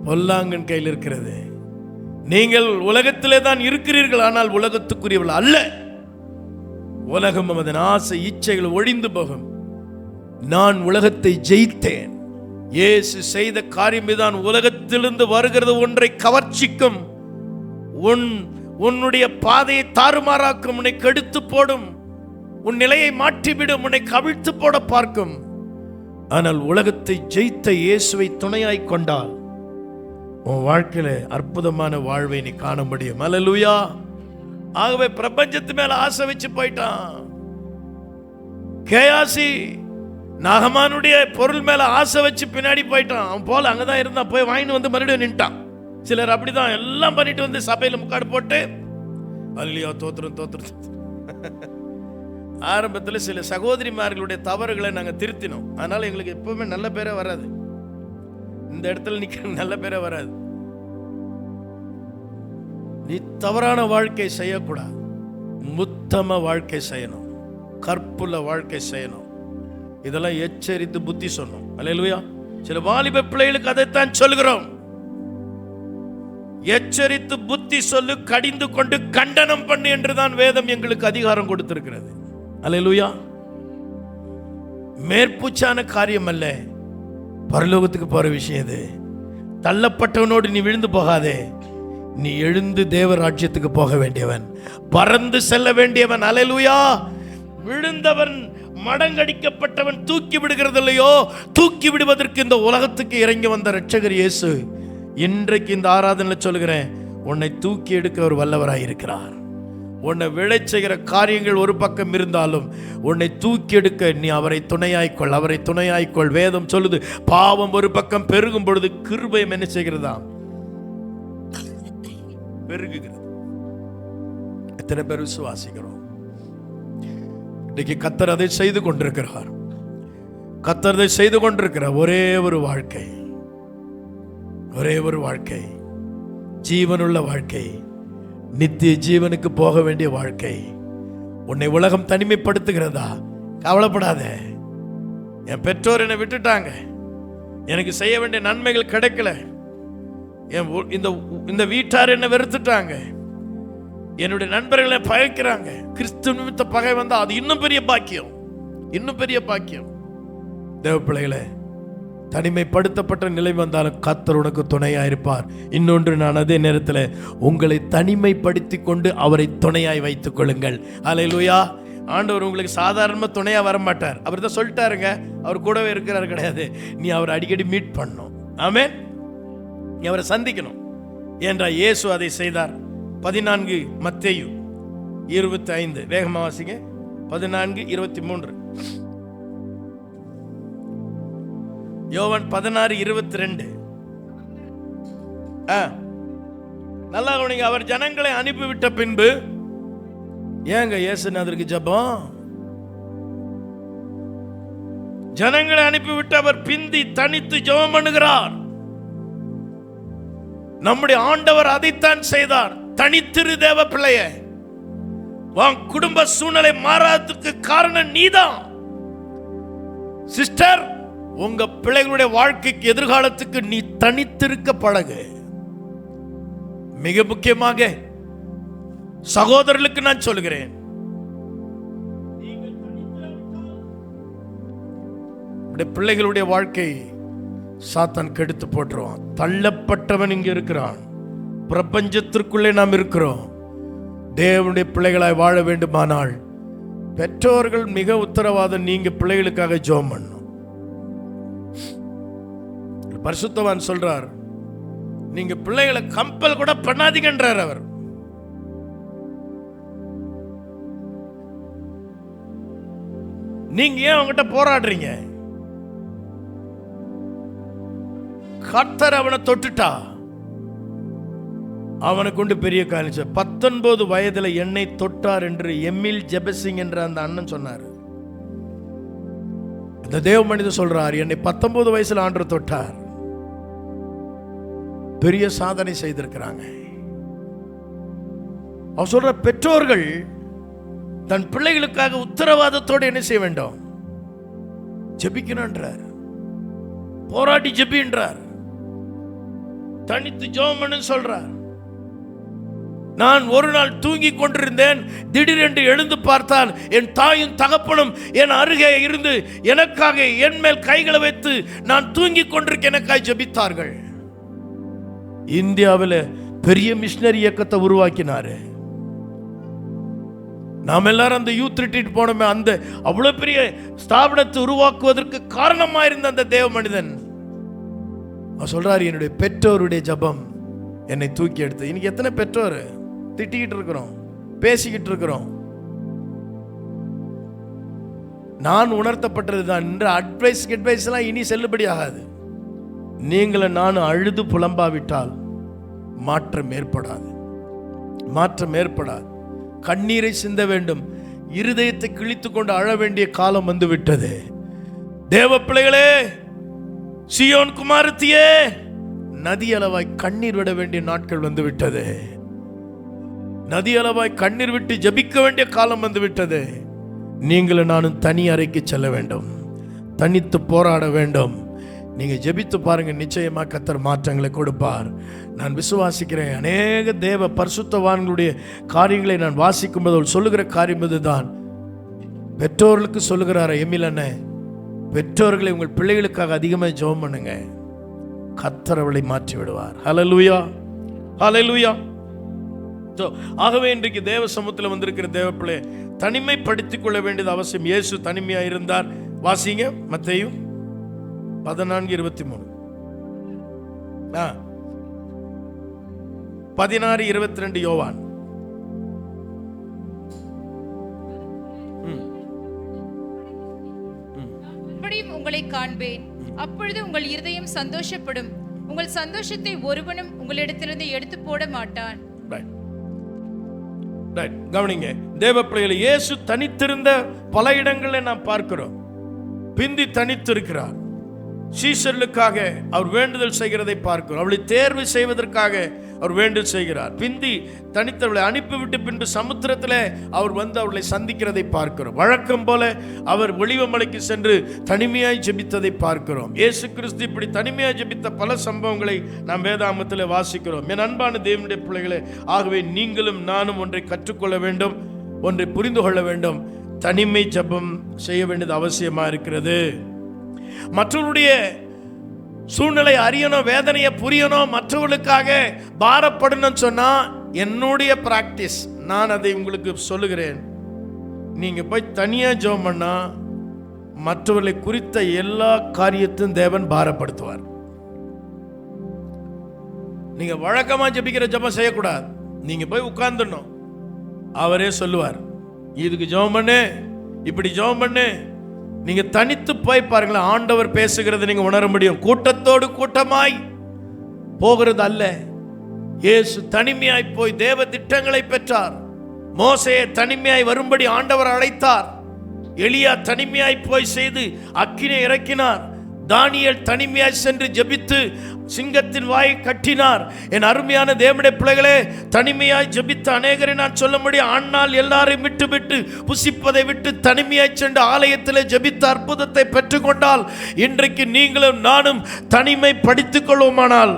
பொல்லாங்கன் கையில் இருக்கிறது. நீங்கள் உலகத்திலே தான் இருக்கிறீர்கள், ஆனால் உலகத்துக்குரியவர்கள் அல்ல. உலகம் அதன் ஆசை இச்சைகள் ஒழிந்து போகும். நான் உலகத்தை ஜெயித்தேன். இயேசு செய்த காரியம் தான். உலகத்திலிருந்து வருகிறது ஒன்றை கவர்ச்சிக்கும், உன்னுடைய பாதையை தாறுமாறாக்கும், உன்னை கெடுத்து போடும், உன் நிலையை மாற்றிவிடும், உன்னை கவிழ்த்து போட பார்க்கும். ஆனால் உலகத்தை ஜெயித்த இயேசுவை துணையாய் கொண்டால் உன் வாழ்க்கையில அற்புதமான வாழ்வை நீ காண முடியும். அல்லேலூயா. ஆகவே பிரபஞ்சத்து மேல ஆசை வச்சு போயிட்டான். கேயாசி நாகமானுடைய பொருள் மேல ஆசை வச்சு பின்னாடி போயிட்டான். அவன் போல அங்கதான் இருந்தான், போய் வாங்கிட்டு வந்து மறுபடியும் நின்ட்டான். சிலர் அப்படிதான் எல்லாம் பண்ணிட்டு வந்து சபையில முக்காடு போட்டு அல்லையா தோத்துரும். ஆரம்பத்தில் சில சகோதரிமார்களுடைய தவறுகளை நாங்க திருத்தினோம். அதனால எங்களுக்கு எப்பவுமே நல்ல பேரே வராது. இந்த இடத்துல நிக்க நல்ல பேரே வராது. நீ தவறான வாழ்க்கை செய்யக்கூடாது, உத்தம வாழ்க்கை செய்யணும், கற்புள்ள வாழ்க்கை செய்யணும். இதெல்லாம் எச்சரித்து புத்தி சொன்னோம். அல்லேலூயா. சில வாலிப பிள்ளைகளுக்கு அதைத்தான் சொல்கிறோம். எச்சரித்து புத்தி சொல்லு, கடிந்து கொண்டு கண்டனம் பண்ணு என்றுதான் வேதம் எங்களுக்கு அதிகாரம் கொடுத்திருக்கிறது. அல்லேலூயா. மேற்பூச்சான காரியம் அல்ல, பரலோகத்துக்கு போற விஷயம் இது. தள்ளப்பட்டவனோடு நீ விழுந்து போகாதே, நீ எழுந்து தேவ ராஜ்யத்துக்கு போக வேண்டியவன், பறந்து செல்ல வேண்டியவன். அல்லேலூயா. விழுந்தவன் மடங்கடிக்கப்பட்டவன் தூக்கி விடுகிறது இல்லையோ, தூக்கி விடுவதற்கு இந்த உலகத்துக்கு இறங்கி வந்த இரட்சகர் இயேசு இன்றைக்கு இந்த ஆராதனையில் சொல்கிறேன், உன்னை தூக்கி எடுக்க ஒரு வல்லவராய் இருக்கிறார். உன்னை விளைச் செய்கிற காரியங்கள் ஒரு பக்கம் இருந்தாலும் உன்னை தூக்கி எடுக்க நீ அவரை துணையாய்க்கொள், அவரை துணையாய்க்கொள். வேதம் சொல்லுது, பாவம் ஒரு பக்கம் பெருகும் பொழுது கிருபையும் என்ன செய்கிறதா? பெருகுகிறது. எத்தனை பேர் விசுவாசிக்கிறோம்? இன்னைக்கு கர்த்தர் அதை செய்து கொண்டிருக்கிறார். கர்த்தர் அதை செய்து கொண்டிருக்கிறார். ஒரே ஒரு வாழ்க்கை, ஒரே ஒரு வாழ்க்கை, ஜீவனுள்ள வாழ்க்கை, நித்திய ஜீவனுக்கு போக வேண்டிய வாழ்க்கை. உன்னை உலகம் தனிமைப்படுத்துகிறதா? கவலைப்படாத. என் பெற்றோர் என்னை விட்டுட்டாங்க, எனக்கு செய்ய வேண்டிய நன்மைகள் கிடைக்கல, இந்த வீட்டார் என்னை வெறுத்துட்டாங்க, என்னுடைய நண்பர்களை பகைக்கிறாங்க. கிறிஸ்து நிமித்த பகை வந்தா அது இன்னும் பெரிய பாக்கியம், இன்னும் பெரிய பாக்கியம். தேவ பிள்ளைகளே, தனிமைப்படுத்தப்பட்ட நிலை வந்தாலும் கர்த்தர் உனக்கு துணையா இருப்பார். இன்னொன்று, நான் அதே நேரத்தில் உங்களை தனிமைப்படுத்தி கொண்டு அவரை துணையாய் வைத்துக் கொள்ளுங்கள். அல்லேலூயா. ஆண்டவர் உங்களுக்கு சாதாரணமாக துணையா வர மாட்டார். அவர் தான் சொல்லிட்டாருங்க, அவர் கூடவே இருக்கிறார் கிடையாது. நீ அவரை அடிக்கடி மீட் பண்ணணும். ஆமென். நீ அவரை சந்திக்கணும். ஏன்றா இயேசு அதை செய்தார். 14 மத்தேயு 25 வேகமாக வாசிங்க. 14:23. யோவான் 16:22. நல்லா கவனிங்க. அவர் ஜனங்களை அனுப்பிவிட்ட பின்பு ஏங்க இயேசுநாதருக்கு ஜெபம்? ஜனங்களை அனுப்பிவிட்டு அவர் பிந்தி தனித்து ஜெபம் பண்ணுகிறார். நம்முடைய ஆண்டவர் அதைத்தான் செய்தார். தனித்திரு தேவ பிள்ளைய, உன் குடும்ப சூழ்நிலை மாறாததுக்கு காரணம் நீதான். சிஸ்டர், உங்க பிள்ளைகளுடைய வாழ்க்கைக்கு எதிர்காலத்துக்கு நீ தனித்திருக்க பழகு. மிக முக்கியமாக சகோதரர்களுக்கு நான் சொல்கிறேன், பிள்ளைகளுடைய வாழ்க்கை சாத்தான் கெடுத்து போட்டுருவான். தள்ளப்பட்டவன் இங்க இருக்கிறான். பிரபஞ்சத்திற்குள்ளே நாம் இருக்கிறோம். தேவனுடைய பிள்ளைகளாய் வாழ வேண்டுமானால் பெற்றோர்கள் மிக உத்தரவாதம், நீங்க பிள்ளைகளுக்காக ஜெபம் பண்ணணும். பரிசுத்தவான் சொல்றார், நீங்க பிள்ளைகளை கம்பல் கூட பண்ணாதீங்கன்றார் அவர். நீங்க ஏன் அவங்ககிட்ட போராடுறீங்க? கர்த்தர் அவனை தொட்டுட்டா அவனை கொண்டு பெரிய காரியம். 19 வயதுல என்னை தொட்டார் என்று எமில் ஜெபசிங் என்ற அந்த அண்ணன் சொன்னார். அந்த தேவ மனிதர் சொல்றார், என்னை 19 வயசுல ஆண்டவர் தொட்டார். பெரிய சாதனை செய்திருக்கிறாங்க. அவர் சொல்ற, பெற்றோர்கள் தன் பிள்ளைகளுக்காக உத்தரவாதத்தோடு என்ன செய்ய வேண்டும்? ஜெபிக்கணும்ன்றார். போராடி ஜெபின்றார். தனித்து ஜெபம் பண்ணு சொல்றார். நான் ஒரு நாள் தூங்கி கொண்டிருந்தேன். திடீரென்று எழுந்து பார்த்தால் என் தாயும் தகப்பனும் என் அருகே இருந்து எனக்காக என் மேல் கைகளை வைத்து நான் தூங்கி கொண்டிருக்க எனக்காக ஜெபித்தார்கள். இந்தியாவில் பெரிய மிஷனரி இயக்கத்தை உருவாக்கினாரு. நாம் எல்லாரும் அந்த யூத் ரிட்ரீட் போனோமே, அந்த அவ்வளவு பெரிய ஸ்தாபனத்தை உருவாக்குவதற்கு காரணமா இருந்த அந்த தேவ மனிதன் அவர் சொல்றாரு, என்னுடைய பெற்றோருடைய ஜெபம் என்னை தூக்கி எடுத்து. இன்னைக்கு எத்தனை பெற்றோர் திட்டிக்கிட்டு இருக்கிறோம், பேசிக்கிட்டு இருக்கிறோம். நான் உணர்த்தப்பட்டது தான். இன்று அட்வைஸ் எல்லாம் இனி செல்லுபடி ஆகாது. நீங்களும் நானும் அழுது புலம்பாவிட்டால் மாற்றம் ஏற்படாது. மாற்றம் ஏற்படாது. கண்ணீரை சிந்த வேண்டும். இருதயத்தை கிழித்து கொண்டு அழ வேண்டிய காலம் வந்து விட்டது. தேவ பிள்ளைகளே, சியோன் குமாரத்தியே, நதி அளவாய் கண்ணீர் விட வேண்டிய நாட்கள் வந்து விட்டது. நதி அளவாய் கண்ணீர் விட்டு ஜபிக்க வேண்டிய காலம் வந்து விட்டது. நீங்களும் நானும் தனி அறைக்கு செல்ல வேண்டும். தனித்து போராட வேண்டும். நீங்க ஜெபித்து பாருங்க, நிச்சயமா கர்த்தர் மாற்றங்களை கொடுப்பார். நான் விசுவாசிக்கிறேன். அநேக தேவ பரிசுத்தவான்களுடைய காரியங்களை நான் வாசிக்கும் போது சொல்லுகிற காரியம் இதுதான். பெற்றோர்களுக்கு சொல்லுகிறார எமில் அண்ணன், பெற்றோர்களை உங்கள் பிள்ளைகளுக்காக அதிகமாக ஜெபம் பண்ணுங்க. கர்த்தர் அவளை மாற்றி விடுவார். ஹல்லேலூயா, ஹல்லேலூயா. ஆகவே இன்றைக்கு தேவ சமூகத்தில் வந்திருக்கிற தேவ பிள்ளை, தனிமைப்படுத்திக் கொள்ள வேண்டியது அவசியம். இயேசு தனிமையா இருந்தார். வாசிங்க மத்தேயு 14:23, 16:22 யோவான். உங்களை காண்பேன், அப்பொழுது உங்கள் இருதயம் சந்தோஷப்படும். உங்கள் சந்தோஷத்தை ஒருவனும் உங்களிடத்திலிருந்து எடுத்து போட மாட்டான். கவனிங்க தேவ பிள்ளைகளை, இயேசு தனித்திருந்த பல இடங்களில் நாம் பார்க்கிறோம். பிந்தி தனித்திருக்கிறார். சீஷர்களுக்காக அவர் வேண்டுதல் செய்கிறதை பார்க்கிறோம். அவளை தேர்வு செய்வதற்காக அவர் வேண்டுதல் செய்கிறார். பிந்தி தனித்தவளை அனுப்பிவிட்டு பின்பு சமுத்திரத்தில் அவர் வந்து அவர்களை சந்திக்கிறதை பார்க்கிறோம். வழக்கம் போல அவர் ஒலிவமலைக்கு சென்று தனிமையாய் ஜெபித்ததை பார்க்கிறோம். இயேசு கிறிஸ்து இப்படி தனிமையாய் ஜெபித்த பல சம்பவங்களை நாம் வேதாகமத்தில் வாசிக்கிறோம். என் அன்பான தேவனுடைய பிள்ளைகளே, ஆகவே நீங்களும் நானும் ஒன்றை கற்றுக்கொள்ள வேண்டும், ஒன்றை புரிந்து கொள்ள வேண்டும். தனிமை ஜெபம் செய்ய வேண்டியது அவசியமா இருக்கிறது. மற்றவருடைய சூழ்நிலை அறியணும், வேதனையை புரியணும், மற்றவர்களுக்காக பாரப்படணும் சொன்னா என்னுடைய பிராக்டிஸ், நான் அதை உங்களுக்கு சொல்லுகிறேன். நீங்க போய் தனியா ஜெபம் பண்ணா மற்றவர்களை குறித்த எல்லா காரியத்தையும் தேவன் பாரப்படுத்துவார். நீங்க வழக்கமா ஜெபிக்கிற ஜெபம் செய்யக்கூடாது. நீங்க போய் உட்கார்ந்துடணும். அவரே சொல்லுவார், இதுக்கு ஜெபம் பண்ணு, இப்படி ஜெபம் பண்ணு. நீங்க தனித்து போய் பாருங்களேன், ஆண்டவர் பேசுகிறது நீங்க உணர முடியும். கூட்டத்தோடு கூட்டமாய் போகிறது அல்ல. இயேசு தனிமையாய் போய் தேவ திட்டங்களை பெற்றார். மோசேயை தனிமையாய் வரும்படி ஆண்டவர் அழைத்தார். எலியா தனிமையாய் போய் செய்து அக்கினை இறக்கினார். தானியேல் தனிமையாய் சென்று ஜெபித்து சிங்கத்தின் வாயை கட்டினார். என் அருமையான தேவனுடைய பிள்ளைகளே, தனிமையாய் ஜெபித்த அநேகரை நான் சொல்ல முடியும். ஆனால் எல்லாரையும் விட்டு புசிப்பதை விட்டு தனிமையாய் சென்று ஆலயத்தில் ஜெபித்த அற்புதத்தை பெற்றுக்கொண்டால், இன்றைக்கு நீங்களும் நானும் தனிமை படித்துக் கொள்வோமானால்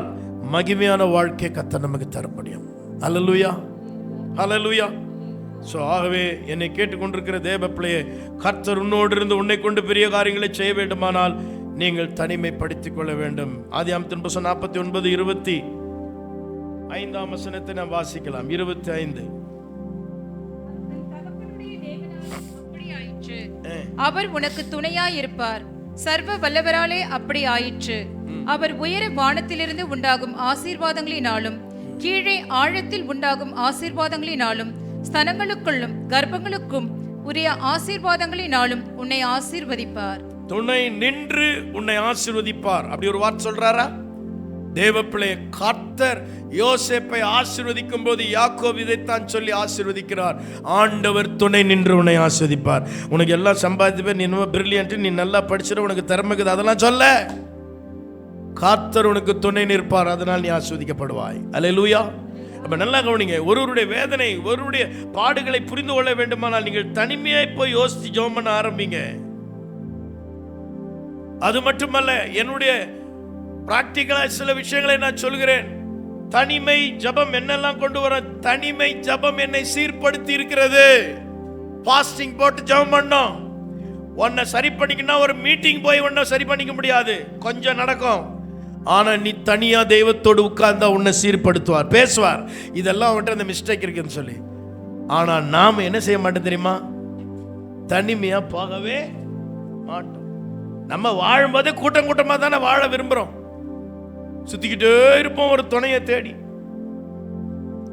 மகிமையான வாழ்க்கை கர்த்தர் நமக்கு தர முடியும். அல்லேலூயா, அல்லேலூயா. ஸோ ஆகவே என்னை கேட்டுக்கொண்டிருக்கிற தேவ பிள்ளையே, கர்த்தர் உன்னோடு இருந்து உன்னை கொண்டு பெரிய காரியங்களை செய்ய வேண்டுமானால் நீங்கள் தனிமைப்படுத்திக் கொள்ள வேண்டும். ஆதியாகமத்தின் புத்தகம் 49:25 வசனத்தை நாம் வாசிக்கலாம். 25. அவர் உனக்கு துணையாயிருப்பார், சர்வ வல்லவராலே அப்படி ஆயிற்று. அவர் உயர வானத்திலிருந்து உண்டாகும் ஆசீர்வாதங்களினாலும் கீழே ஆழத்தில் உண்டாகும் ஆசீர்வாதங்களினாலும் ஸ்தனங்களுக்குள்ளும் கர்ப்பங்களுக்கும் உரிய ஆசீர்வாதங்களினாலும் உன்னை ஆசீர்வதிப்பார். துணை நின்று உன்னை ஆசீர்வதிப்பார். அப்படி ஒரு வார்த்தை சொல்றாரா? தேவப்பிள்ளை, கர்த்தர் யோசேப்பை ஆசீர்வதிக்கும் போது யாக்கோபு இதைத்தான் சொல்லி ஆசீர்வதிக்கிறார். ஆண்டவர் துணை நின்று உன்னை ஆசீர்வதிப்பார். உனக்கு எல்லாம் சம்பாதித்து பேர், நீ இன்னும் பிரில்லியன்ட், நீ நல்லா படிச்சிட, உனக்கு திறமைக்குது, அதெல்லாம் சொல்ல. கர்த்தர் உனக்கு துணை நிற்பார், அதனால் நீ ஆசீர்வதிக்கப்படுவாய். அல்லேலூயா. அப்ப நல்லா கவனிங்க. ஒருவருடைய வேதனை, ஒருவருடைய பாடுகளை புரிந்து கொள்ள வேண்டுமானால் நீங்கள் தனிமையாய் போய் யோசித்து ஜெபம் பண்ண ஆரம்பிங்க. அது மட்டுமல்ல, என்னுடைய பிராக்டிகலா சில விஷயங்களை நான் சொல்கிறேன். தனிமை ஜெபம் என்னெல்லாம் கொண்டு வர? தனிமை ஜெபம் என்னை சீர்படுத்தி இருக்கிறது. பாஸ்டிங் போட்டு ஜெபம் பண்ணோம். உன்னை சரி பண்ணிக்கன்னா ஒரு மீட்டிங் போய் உன்னை சரி பண்ணிக்க முடியாது, கொஞ்சம் நடக்கும். ஆனா நீ தனியா தெய்வத்தோடு உட்கார்ந்தா உன்னை சீர்படுத்துவார், பேசுவார். இதெல்லாம் அவன்கிட்ட அந்த மிஸ்டேக் இருக்குன்னு சொல்லி. ஆனா நாம என்ன செய்ய மாட்டோம் தெரியுமா? தனிமையா போகவே மாட்டோம். நம்ம வாழும்போது கூட்டம் கூட்டமா தானே வாழ விரும்புறோம். சுத்திக்கிட்டே இருப்போம் ஒரு துணையை தேடி.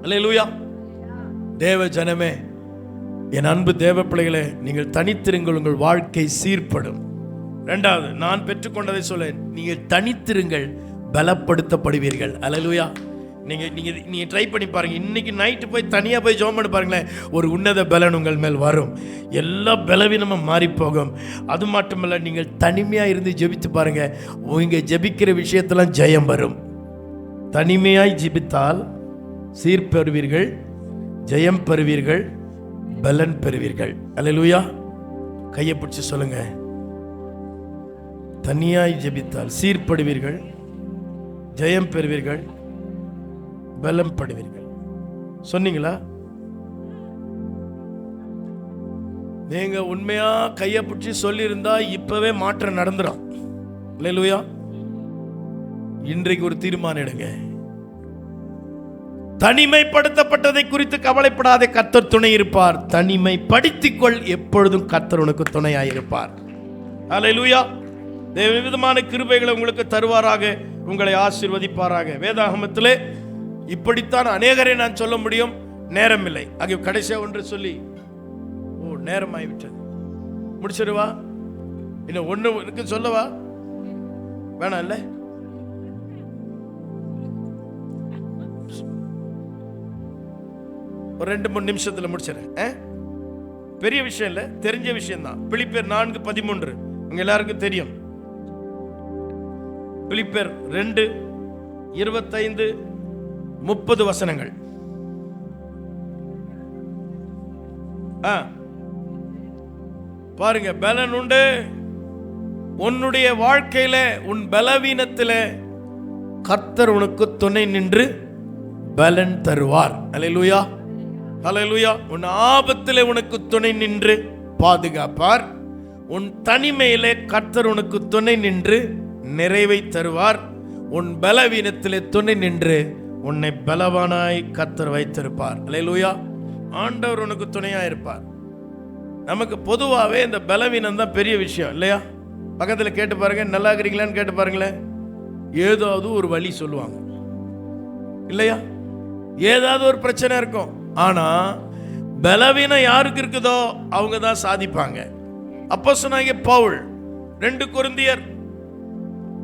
அல்லேலூயா. தேவ ஜனமே, என் அன்பு தேவ பிள்ளைகளே, நீங்கள் தனித்திருங்கள், உங்கள் வாழ்க்கை சீர்படும். இரண்டாவது, நான் பெற்றுக்கொண்டதை சொல்ல, நீங்கள் தனித்திருங்கள், பலப்படுத்தப்படுவீர்கள். அல்லேலூயா. நீங்க ட்ரை பண்ணி பாருங்க. இன்னைக்கு நைட்டு போய் தனியா போய் ஜெபம் பண்ணி பாருங்களேன், ஒரு உன்னத பலன் உங்கள் மேல் வரும். எல்லா பலவீனமும் மாறி போகும். அது மட்டுமல்ல, நீங்கள் தனிமையா இருந்து ஜெபித்து பாருங்க, உங்க ஜெபிக்கிற விஷயத்தெல்லாம் ஜெயம் வரும். தனிமையாய் ஜெபித்தால் சீர் பெறுவீர்கள், ஜெயம் பெறுவீர்கள், பலன் பெறுவீர்கள். அல்லேலூயா. கையை பிடிச்சு சொல்லுங்க. தனியாய் ஜெபித்தால் சீர்படுவீர்கள், ஜெயம் பெறுவீர்கள், பலம் படுவீர்கள். சொன்னீங்களா? நீங்க உண்மையா கையை பிடிச்சி சொல்லி இருந்தா இப்பவே மாற்றம் நடந்துடும். அல்லேலூயா. இன்றைக்கு ஒரு தீர்மானம் எடுங்க. தனிமைப்படுத்தப்பட்டதை குறித்து கவலைப்படாதே, கர்த்தர் துணை இருப்பார். தனிமைப்படுத்திக்கொள், எப்பொழுதும் கர்த்தர் உனக்கு துணையாயிருப்பார். அல்லேலூயா. தேவ விதமான கிருபைகளை உங்களுக்கு தருவாராக, உங்களை ஆசீர்வதிப்பாராக. வேதாகமத்திலே இப்படித்தான் அநேகரை நான் சொல்ல முடியும், நேரம் இல்லை. ஆகிய கடைசியா ஒன்று சொல்லி, நேரம் ஆகிவிட்டது, முடிச்சிருவா. இன்னும் ஒண்ணு இருக்கு சொல்லவா? வேணாம் இல்ல? ஒரு 2-3 நிமிஷத்துல முடிச்சிடறேன். பெரிய விஷயம் இல்ல, தெரிஞ்ச விஷயம் தான். பிலிப்பியர் 4:13 உங்க எல்லாருக்கும் தெரியும். பிலிப்பியர் 2:25-30 வசனங்கள். பாருங்க. பலன் உண்டு உன்னுடைய வாழ்க்கையில, உன் பலவீனத்தில கர்த்தர் உனக்கு துணை நின்று பலன் தருவார். அல்லேலூயா, அல்லேலூயா. உன் ஆபத்திலே உனக்கு துணை நின்று பாதுகாப்பார். உன் தனிமையிலே கர்த்தர் உனக்கு துணை நின்று நிறைவை தருவார். உன் பலவீனத்திலே துணை நின்று உன்னை பலவானாய் கர்த்தர் வைத்திருப்பார். அல்லேலூயா. ஆண்டவர் உனக்கு துணையா இருப்பார். நமக்கு பொதுவாகவே இந்த பலவீனம் தான் பெரிய விஷயம் இல்லையா? பக்கத்தில் கேட்டு பாருங்க, நல்லா இருக்கிறீங்களான்னு கேட்டு பாருங்களேன். ஏதாவது ஒரு வழி சொல்லுவாங்க இல்லையா? ஏதாவது ஒரு பிரச்சனை இருக்கும். ஆனா பலவீனம் யாருக்கு இருக்குதோ அவங்க தான் சாதிப்பாங்க. அப்போஸ்தலனாகிய பவுல் 2 கொரிந்தியர்